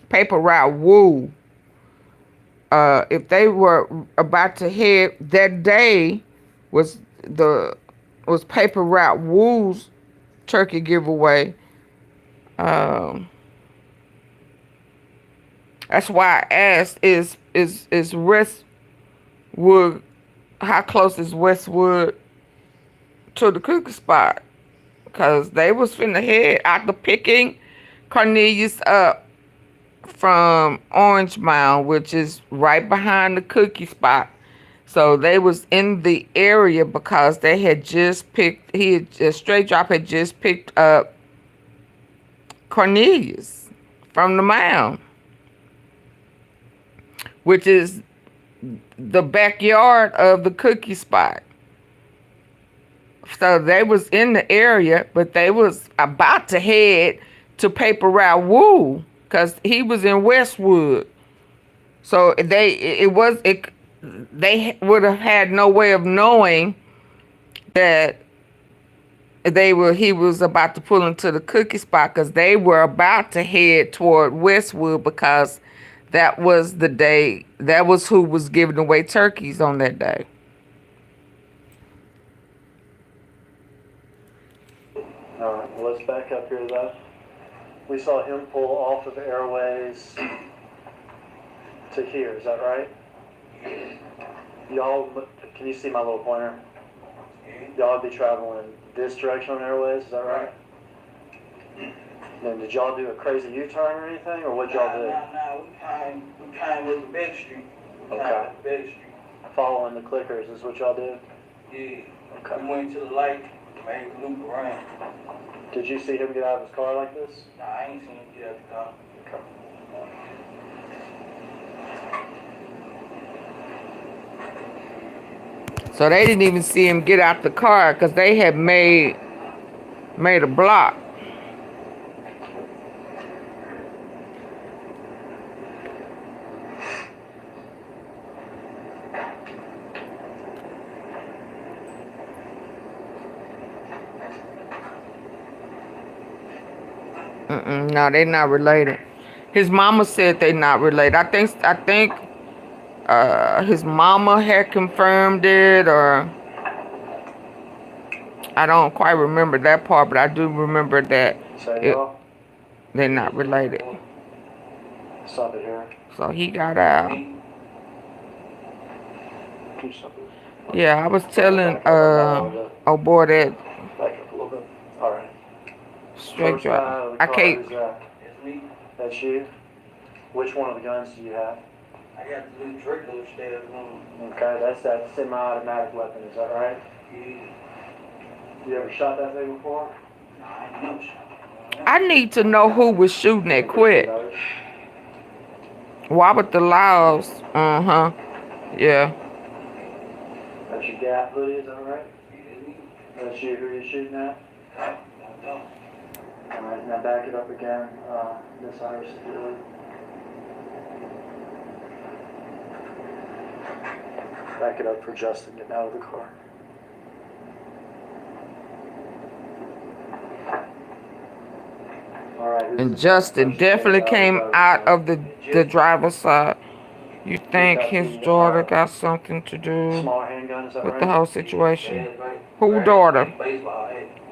Paper Route Woo. If they were about to head that day was Paper Route Woo's turkey giveaway. That's why I asked, is Westwood, how close is Westwood to the cookie spot? Because they was finna head after picking Cornelius up from Orange Mound, which is right behind the cookie spot. So they was in the area because they had just picked, Straight Drop had just picked up Cornelius from the mound, which is the backyard of the cookie spot. So they was in the area, but they was about to head to Paper Route Woo because he was in Westwood. So they would have had no way of knowing that he was about to pull into the cookie spot, because they were about to head toward Westwood, because that was the day, that was who was giving away turkeys on that day. All right, well, let's back up here though. We saw him pull off of Airways to here, is that right? Y'all, can you see my little pointer? Y'all would be traveling this direction on Airways, is that right? And did y'all do a crazy U-turn or anything, or what'd y'all do? No, we came with the big street. Okay. Following the clickers is what y'all did? Yeah. Okay. We went to the lake, made the loop around. Did you see him get out of his car like this? Nah, I ain't seen him get out the car. Okay. So they didn't even see him get out the car because they had made a block. No, they're not related. His mama said they're not related. I think his mama had confirmed it, or I don't quite remember that part, but I do remember that they're not related. Stop it here. So he got out. Yeah, I was telling oh boy that Back up a little bit. All right. Straight Drop. I can't. It's me. That's you? Which one of the guns do you have? I got the little trickle upstairs room. Okay, that's that semi-automatic weapon, is that right? Yeah. You ever shot that thing before? Nah, I ain't never shot. I need to know who was shooting at Quette. Why would the laws? Yeah. That's your Gap hoodie, is that right? That's you, who you shooting at? Alright, now back it up again, Miss Iris, if you would. Back it up for Justin getting out of the car. Alright. And Justin definitely came out of the driver's side. You think his daughter got something to do Smaller handgun, is that with the right? whole situation? Right. Who daughter? Baseball,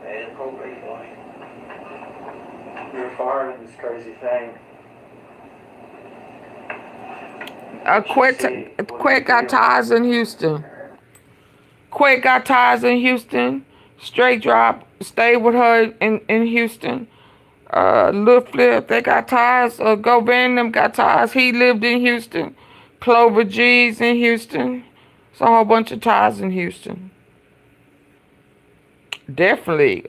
and pro baseball. You're firing this crazy thing. Quette got ties in Houston. Quette got ties in Houston. Straight Drop stayed with her in Houston. Lil Flip, they got ties. Govan, them got ties. He lived in Houston. Clover G's in Houston. It's a whole bunch of ties in Houston. Definitely,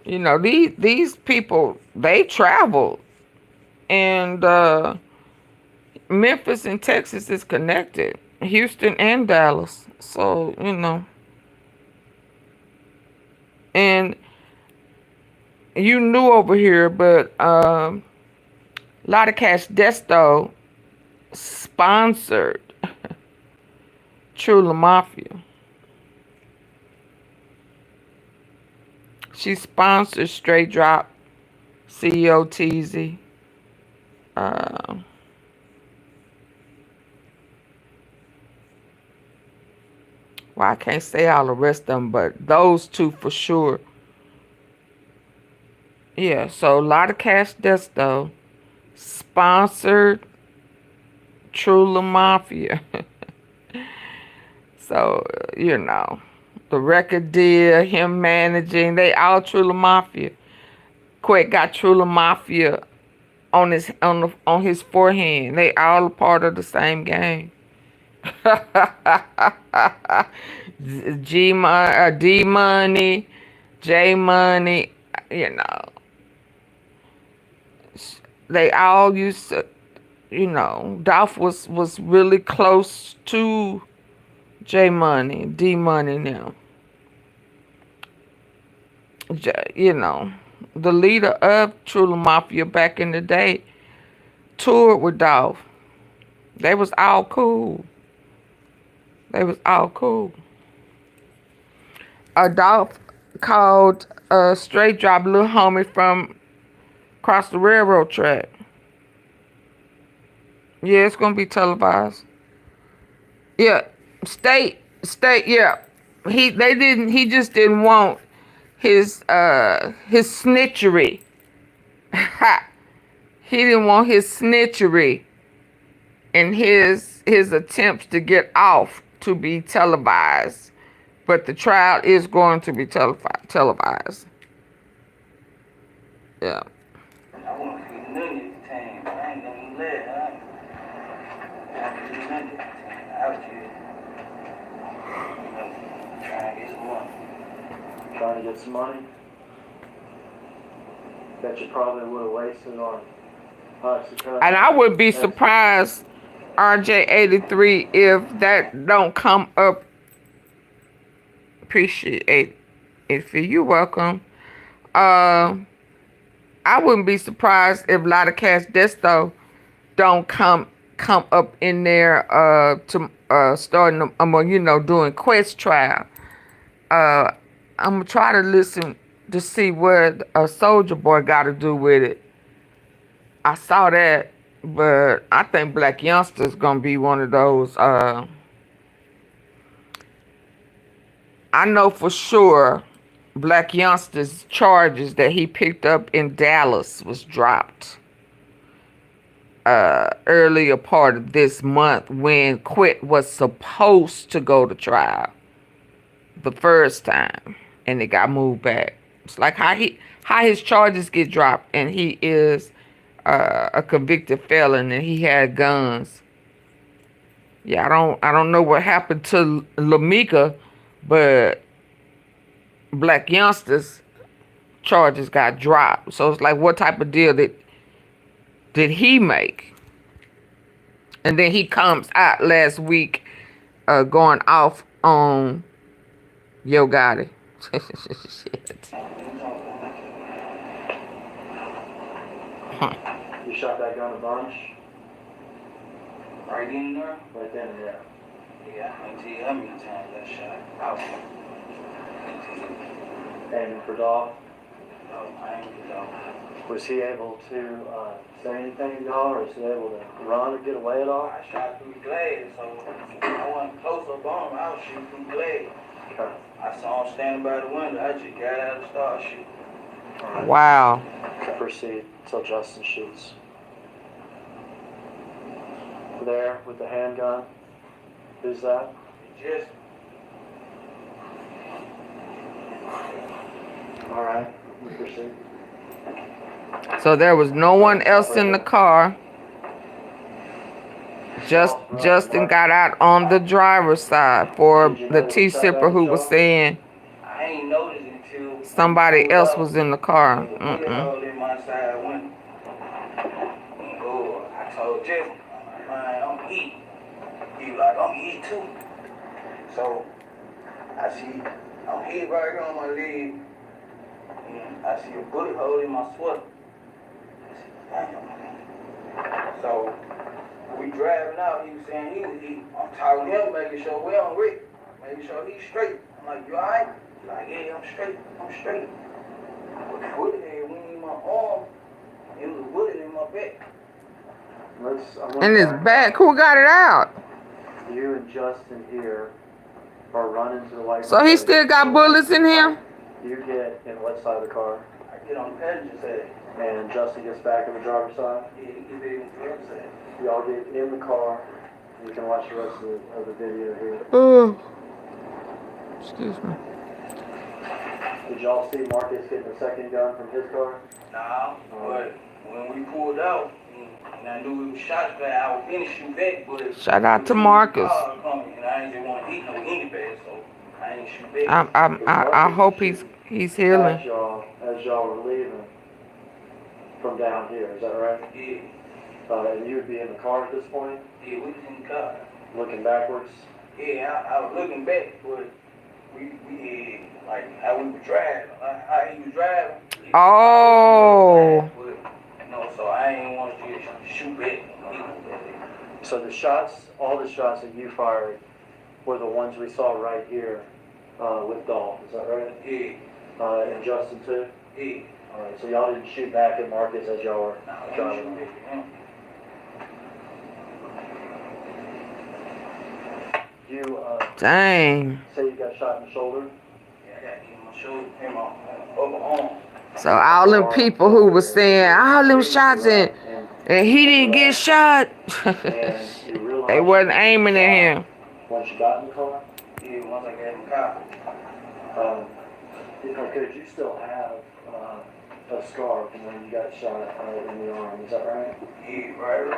you know, these people, they travel. And Memphis and Texas is connected. Houston and Dallas. So, you know. And you knew over here, but a lot of Cash Desto sponsored Trula Mafia. She sponsored Straight Drop, CEO TZ. Well, I can't say all the rest of them, but those two for sure. Yeah, so a lot of Cash Desto sponsored Trula Mafia. So, you know, the record deal, him managing, they all Trula Mafia. Quette got Trula Mafia on his forehand. They all a part of the same game. D Money, J Money, you know. They all used to, you know, Dolph was really close to J Money, D Money now. You know, the leader of Trula Mafia back in the day toured with Dolph. They was all cool. They was all cool. Dolph called Straight Drop little homie from across the railroad track. Yeah, it's gonna be televised. Yeah, state, yeah. He just didn't want his snitchery. He didn't want his snitchery and his attempts to get off to be televised. But the trial is going to be televised. Yeah. I want to see the niggas team. I ain't gonna let it. I want to see the niggas team. Out here. Trying to get some money. Trying to get some money? Bet you probably would have wasted on and I would be surprised, RJ83, if that don't come up. Appreciate it for you. Welcome. I wouldn't be surprised if a lot of Cash Desto don't come up in there to starting, you know, doing Quette's trial. I'm gonna try to listen to see what a Soldier Boy got to do with it. I saw that, but I think Black Youngster's gonna be one of those. I know for sure Black Youngster's charges that he picked up in Dallas was dropped earlier part of this month when Quette was supposed to go to trial the first time, and it got moved back. It's like how his charges get dropped, and he is a convicted felon and he had guns. Yeah, I don't know what happened to Lamika, but Black Youngster's charges got dropped. So it's like, what type of deal did he make? And then he comes out last week going off on YOGOTTI. Shit. You shot that gun a bunch? Right in there? Right then, yeah. Yeah, I can tell you how many times I shot. Out. Aiming for Dolph? I ain't, Was he able to say anything to y'all, or was he able to run or get away at all? I shot through the glass, so I wasn't close up on him. I was shooting through the glass. Okay. I saw him standing by the window. I just got out and started shooting. All right. Wow. Proceed till Justin shoots. There with the handgun. Who's that? Just All right. We proceed. So there was no one else in the car. Justin got out on the driver's side for the T-Sipper who was saying I ain't noticed until somebody else was in the car. hole in my side window. Oh, I told Jeff, man, I'm eat. He was like, I'm eat too. So I see I'm hit right here on my leg. And I see a bullet hole in my sweater. I said, damn. So we driving out, he was saying he was eating. I'm talking to him, making sure we on Rick, making sure he's straight. I'm like, you alright? He's like, yeah, I'm straight. But the bullet head went in my arm. It was a bullet in my back. In his back. Who got it out? You and Justin here are running to the light. So he still got bullets in him? You get in what side of the car? I get on the passenger side. And Justin gets back in the driver's side? Yeah, he gets in the driver's side. Y'all get in the car. You can watch the rest of the video here. Oh. Excuse me. Did y'all see Marcus getting the second gun from his car? Nah, but when we pulled out, and I knew it was shots back, I was finna shoot back, but Shout out to Marcus. And I ain't just want to hit no anybody, so I ain't shoot back. I hope he's healing. As y'all were leaving from down here, is that right? Yeah. And you would be in the car at this point? Yeah, we was in the car. Looking backwards? Yeah, I was looking back, but we like how we were driving, how he was driving. Oh. But, no, so I ain't want to just shoot back. So the shots, all the shots that you fired were the ones we saw right here with Dolph, is that right? Yeah. And Justin too? Yeah. All right, so y'all didn't shoot back at Marcus as y'all were driving? You Dang. say you got shot in the shoulder? Yeah, I got hit in my shoulder, in my upper arm. So all them people who was saying all them shots and he didn't get shot. They wasn't aiming at him. Once you got in the car? Yeah, once I got in the car. Could you still have a scar from when you got shot in the arm, is that right? Yeah, right.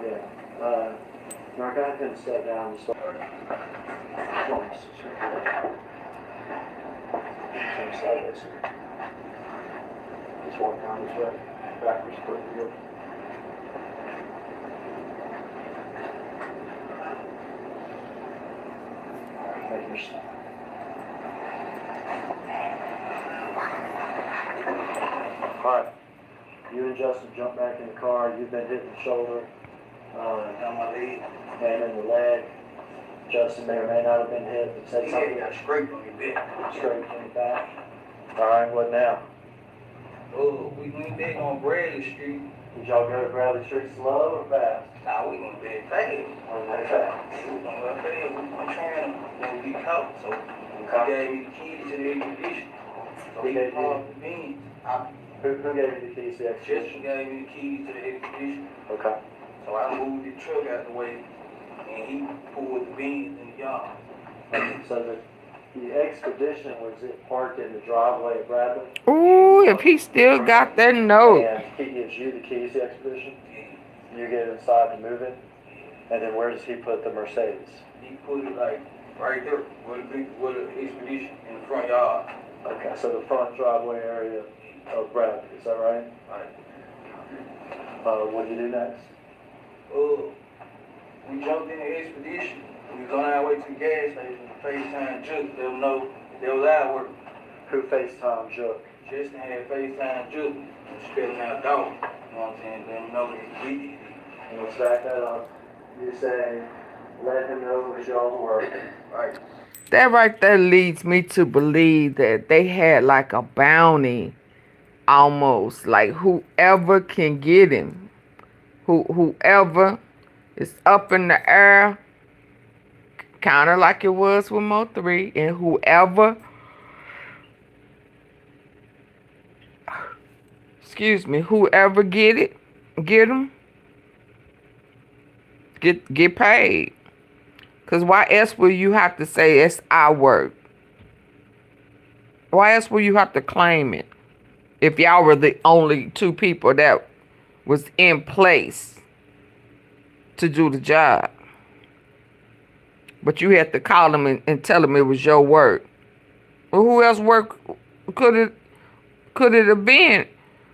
Yeah. Mark, I can step down and start. Just walk down this way, backwards, pretty good. Make your step. Alright, you and Justin jump back in the car. You've been hit in the shoulder, Down my leg. and in the leg. Justin may or may not have been hit, but said something. Yeah, got scraped on your back. Straight in the back. Alright, what now? Oh, we went back on Bradley Street. Did y'all go to Bradley Street slow or fast? Nah, we went back fast. Oh, very fast. We went back fast. We were trying to get caught, so he gave me the keys to the expedition. So he parked the beans. Who gave you the keys to the expedition? Justin gave me the keys to the expedition. Okay. So I moved the truck out the way, and he pulled the beans in the yard. So the expedition, was it parked in the driveway of Bradley? Ooh, if he still got that note. And he gives you the keys to the expedition? You get inside to move it? And then where does he put the Mercedes? He put it like right there with the expedition in the front yard. Okay, so the front driveway area of Bradley, is that right? Right. What did you do next? We jumped in the expedition. We was on our way to the gas station to FaceTime Juke. They know that was our work. Who FaceTime Juke? Justin had FaceTime Juke. Spelling out Dolph. You know what I'm saying? Let them know that we did it. And let's back that up. You say, let him know it was y'all's work. Right. That right there leads me to believe that they had like a bounty almost like whoever can get him, whoever is up in the air, kind of like it was with Mo 3, and whoever, excuse me, whoever get him, get paid. Cause why else will you have to say it's our work? Why else will you have to claim it? If y'all were the only two people that was in place to do the job. But you had to call them and tell them it was your work. Well, who else work could it have been?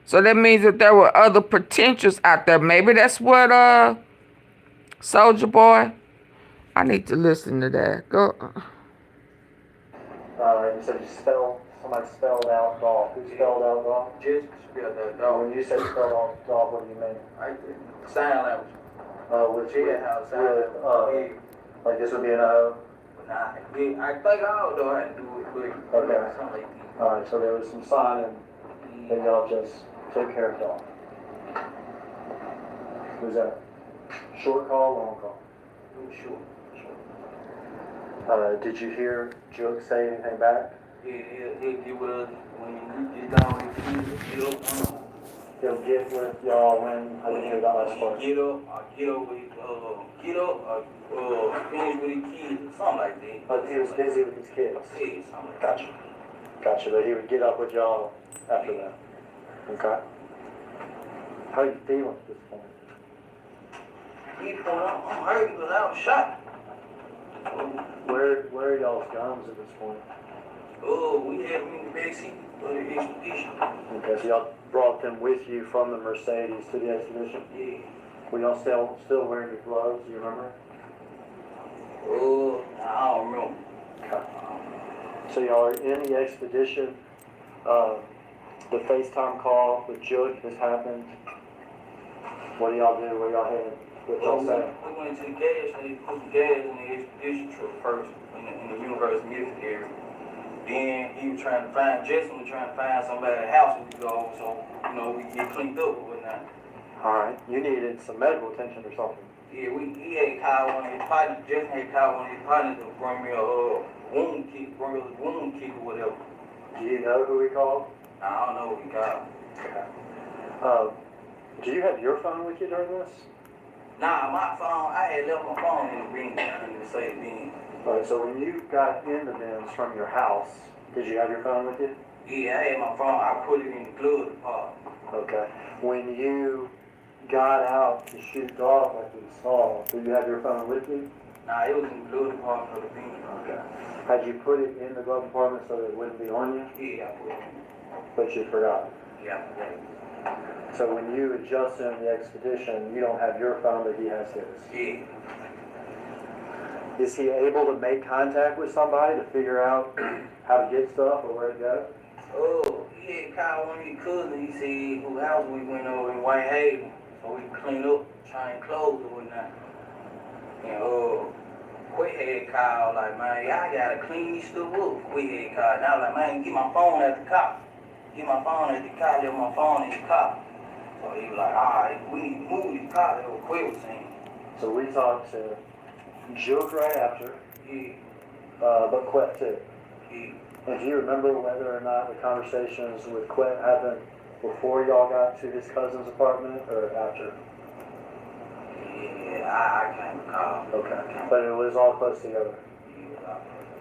So that means that there were other potentials out there. Maybe that's what Soldier Boy. I need to listen to that. Go. You said somebody spelled out Dolph. Who spelled out Dolph? Just spelled out Dolph. When you say spelled out Dolph, what do you mean? Sign language. Which like this would be an O? Nah, I think I don't know how to do it, but Okay. something like that. Alright, so there was some signing that y'all just took care of Dolph. Was that short call, long call? Sure. Did you hear Jook say anything back? He'll get with us when you get done with the He'll get with y'all when, I didn't hear that last part. Get up, finish with his kids, or something like that. But he was busy with his kids. Yeah, something like that. Gotcha, but he would get up with y'all after that. Okay. How are you feeling at this point? I'm hurt because I was shot. Where are y'all's guns at this point? Oh, we had them in the backseat for the expedition. Okay, so y'all brought them with you from the Mercedes to the expedition? Yeah. Were y'all still wearing your gloves, do you remember? Oh, I don't remember. Okay. So y'all are in the expedition. The FaceTime call with Jook has happened. What do y'all do? Where y'all headed? What y'all say? We went to the gas station, put the gas in the expedition truck first in the University of Memphis area. Then he was trying to find, Jason was trying to find somebody at the house we could go, so, we could get cleaned up or whatnot. Alright, you needed some medical attention or something. Yeah, he had called one of his partners, Jason had called one of his partners to bring me a wound kit or whatever. Do you know who he called? I don't know what he called. Okay. Do you have your phone with you during this? Nah, my phone, I had left my phone in the bin, in the safe bin. Alright, so when you got in the bins from your house, did you have your phone with you? Yeah, I had my phone, I put it in the glove department. Okay. When you got out to shoot Dolph like we saw, did you have your phone with you? Nah, it was in the glove department of the bin. Okay. Had you put it in the glove compartment so that it wouldn't be on you? Yeah, I put it in. But you forgot? Yeah, I forgot. So when you and Justin in the expedition, you don't have your phone, but he has his? Yeah. Is he able to make contact with somebody to figure out how to get stuff or where to go? Oh, he had called one of his cousins. He said whose house we went over in White Haven, so we cleaned up, change clothes or whatnot. And Quette had called like, man, y'all gotta clean this stuff up. Quette had called, and I was like, man, get my phone at the car. Get my phone at the car, left my phone in the car. So he was like, all right, we need to move this car. That's what Quette was saying. So we talked to Jook right after, Yeah, but Quette too. yeah. And do you remember whether or not the conversations with Quette happened before y'all got to his cousin's apartment or after? Yeah, I can't recall. Okay, but it was all close together.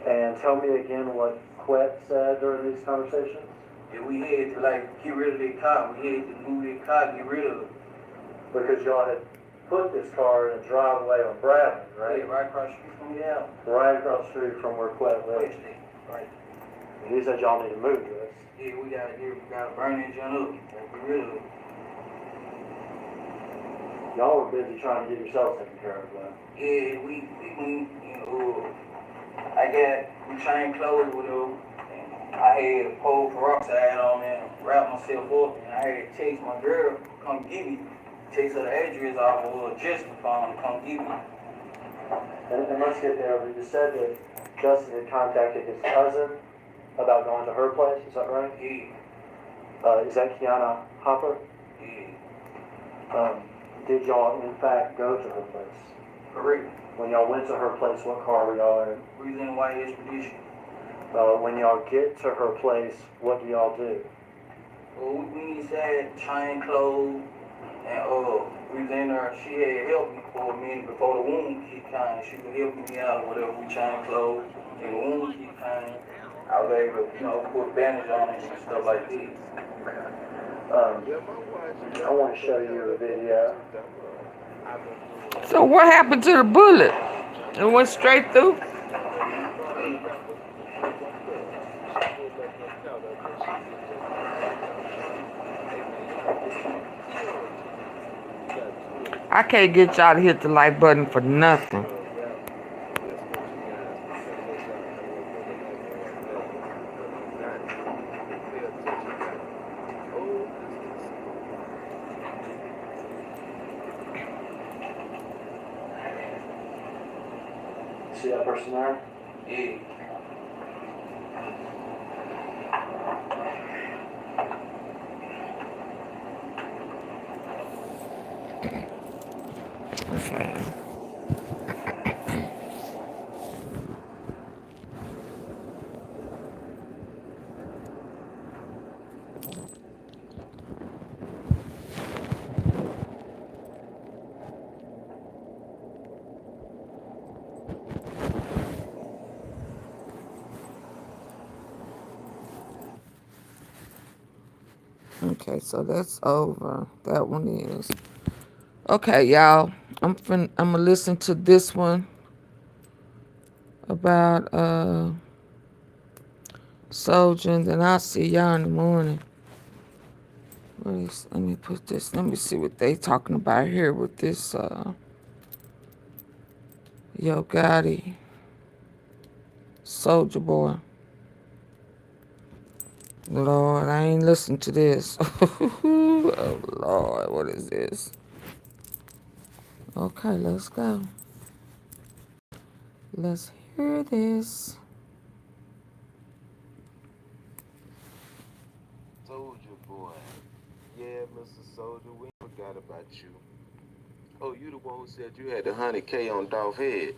And tell me again what Quette said during these conversations? Yeah, we had to get rid of that car. We had to move that car, get rid of it. Because y'all had put this car in a driveway on Bradley, right? Yeah, right across the street from the house. Right across the street from where Quette lives. Right. And he said y'all need to move this. Yeah, we gotta burn that junk up. Get rid of it. Y'all were busy trying to get yourselves taken care of, though. Yeah, we we changed clothes with her. And I had a pole peroxide on there, wrapped myself up, and I had to text my girl, come get me. Text her the address off of her Jessica phone to come get me. And let's get there. You said that Justin had contacted his cousin about going to her place, is that right? Yeah. Is that Kiana Hopper? Did y'all in fact go to her place? Correct. When y'all went to her place, what car were y'all in? We was in white expedition. When y'all get to her place, what do y'all do? Well, we had chain clothes, and we was in there. She had helped me for a minute before the wound kicked in. She was helping me out, whatever. We chain clothes, and the wound kicked in. I was able to, put bandage on it and stuff like this. I want to show you a video. So what happened to the bullet? It went straight through? I can't get y'all to hit the like button for nothing. See that person there? Yeah. Okay, so that's over. That one is. Okay, y'all. I'm gonna listen to this one about Soldier, and then I'll see y'all in the morning. Let me put this. Let me see what they talking about here with this YOGOTTI Soldier Boy. Lord, I ain't listened to this. Oh Lord, what is this? Okay, let's go. Let's hear this. Soldier Boy. Yeah, Mr. Soldier, we forgot about you. Oh, you the one who said you had the 100K on Dolph's head.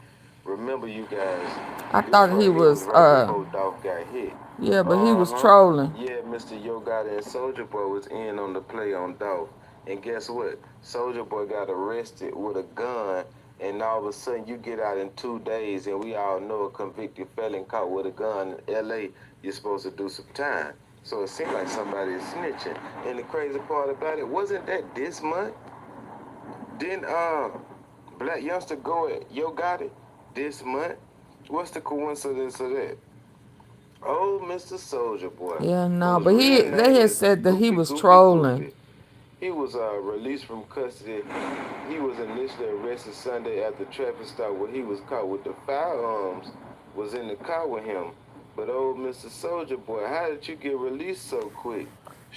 Remember, you guys. I thought he was right before Dolph got hit. Yeah, but he was trolling. Yeah, Mr. YOGOTTI and Soldier Boy was in on the play on Dolph. And guess what? Soldier Boy got arrested with a gun, and all of a sudden you get out in 2 days, and we all know a convicted felon caught with a gun in L.A., you're supposed to do some time. So it seemed like somebody is snitching. And the crazy part about it, wasn't that this month? Didn't Black Youngster go at YOGOTTI this month? What's the coincidence of that? Oh, Mr. Soldier Boy. Yeah, no, but they had said that he was trolling. He was released from custody. He was initially arrested Sunday after traffic stop where he was caught with the firearms was in the car with him. But old Mr. Soldier Boy, how did you get released so quick?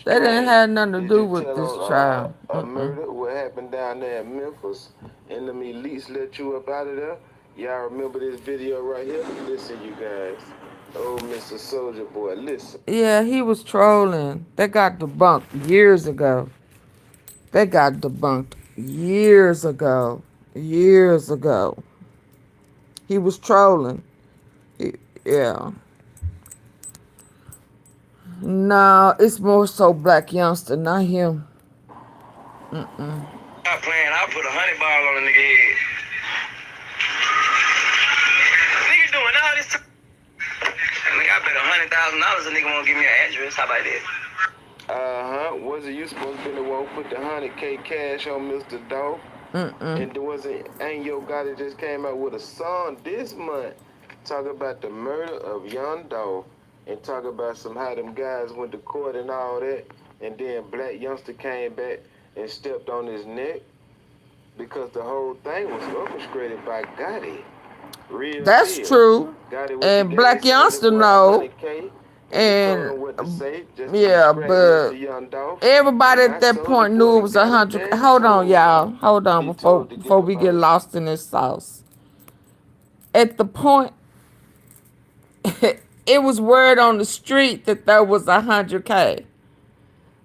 That didn't have nothing to do with this trial. A murder, what happened down there in Memphis, and them elites let you up out of there? Y'all remember this video right here? Listen, you guys. Oh, Mr. Soldier Boy, listen. Yeah, he was trolling. They got debunked years ago. They got debunked years ago. Years ago. He was trolling. Yeah. No, it's more so Black Youngster, not him. I'm playing. I'll put 100 ball on a nigga head. Nigga doing all this time. Nigga, I bet $100,000 a nigga won't give me an address. How about that? Wasn't you supposed to be the one who put the 100K cash on Mr. Dolph? And ain't YOGOTTI just came out with a song this month talking about the murder of young Dolph and talk about how them guys went to court and all that, and then Black Youngster came back and stepped on his neck because the whole thing was orchestrated by Gotti. That's true. And Black Youngster know. And yeah, but everybody at that point knew it was 100. Hold on, y'all. Hold on before we get lost in this sauce. At the point, it was word on the street that there was 100K.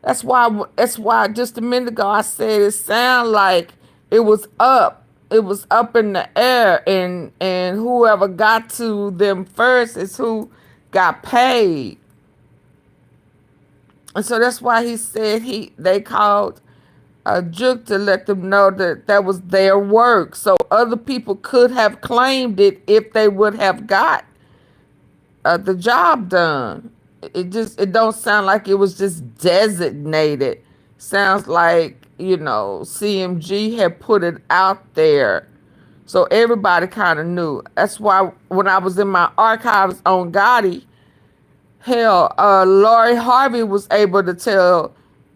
That's why just a minute ago I said it sounded like it was up. It was up in the air, and whoever got to them first is who got paid. And so that's why he said they called GUCCIMANE to let them know that was their work. So other people could have claimed it if they would have got the job done. It don't sound like it was just designated. Sounds like, CMG had put it out there. So everybody kind of knew. That's why when I was in my archives on Gotti, hell, Lori Harvey was able to tell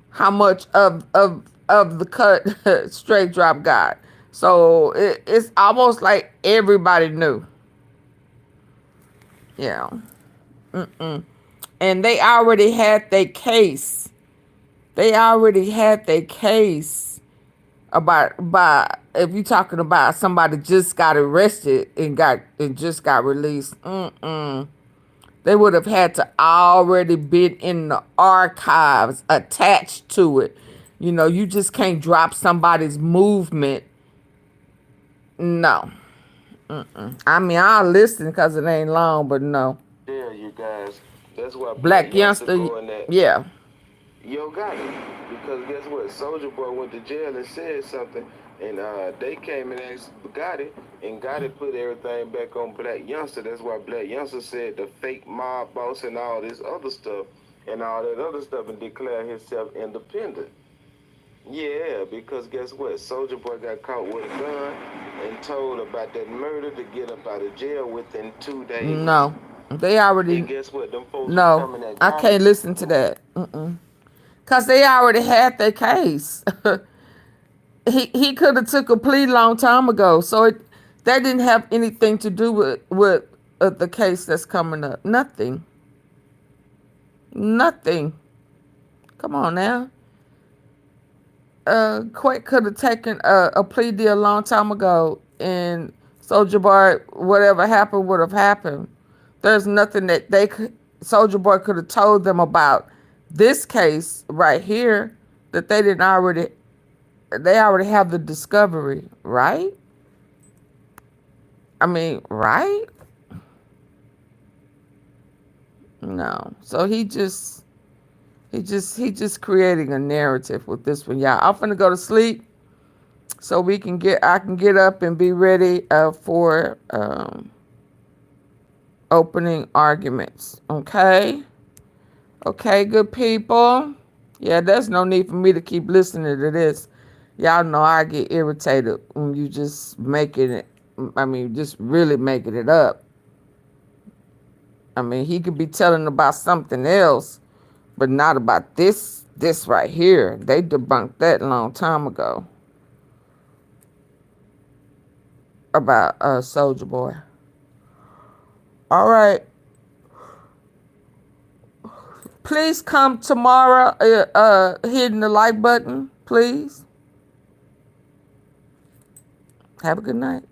how much of the cut Straight Drop got. So it's almost like everybody knew. Yeah. And they already had their case. They already had their case about if you're talking about somebody just got arrested and just got released. They would have had to already been in the archives attached to it. You just can't drop somebody's movement. No. I mean, I'll listen because it ain't long, but no. Yeah, you guys. That's why Black Youngster, yeah. Yo got it. Because guess what? Soulja Boy went to jail and said something, and they came and asked Gotti, and Gotti put everything back on Black Youngster. That's why Black Youngster said the fake mob boss and all this other stuff, and all that other stuff, and declared himself independent. Yeah, because guess what? Soulja Boy got caught with a gun and told about that murder to get up out of jail within 2 days. No, they already. And guess what? Them folks No, I can't listen to that. Cause they already had their case. he could have took a plea long time ago. So that didn't have anything to do with the case that's coming up. Nothing. Come on now. Quette could have taken a plea deal a long time ago, and Soulja Boy, whatever happened would have happened. There's nothing that Soulja Boy could have told them about this case right here that they already have the discovery, right? I mean, right? No. So he just creating a narrative with this one. Yeah, I'm finna go to sleep so I can get up and be ready for opening arguments. Okay, good people. Yeah, there's no need for me to keep listening to this. Y'all know I get irritated when you just just really making it up. I mean, he could be telling about something else, but not about this right here. They debunked that a long time ago about Soulja Boy. All right. Please come tomorrow hitting the like button, please. Have a good night.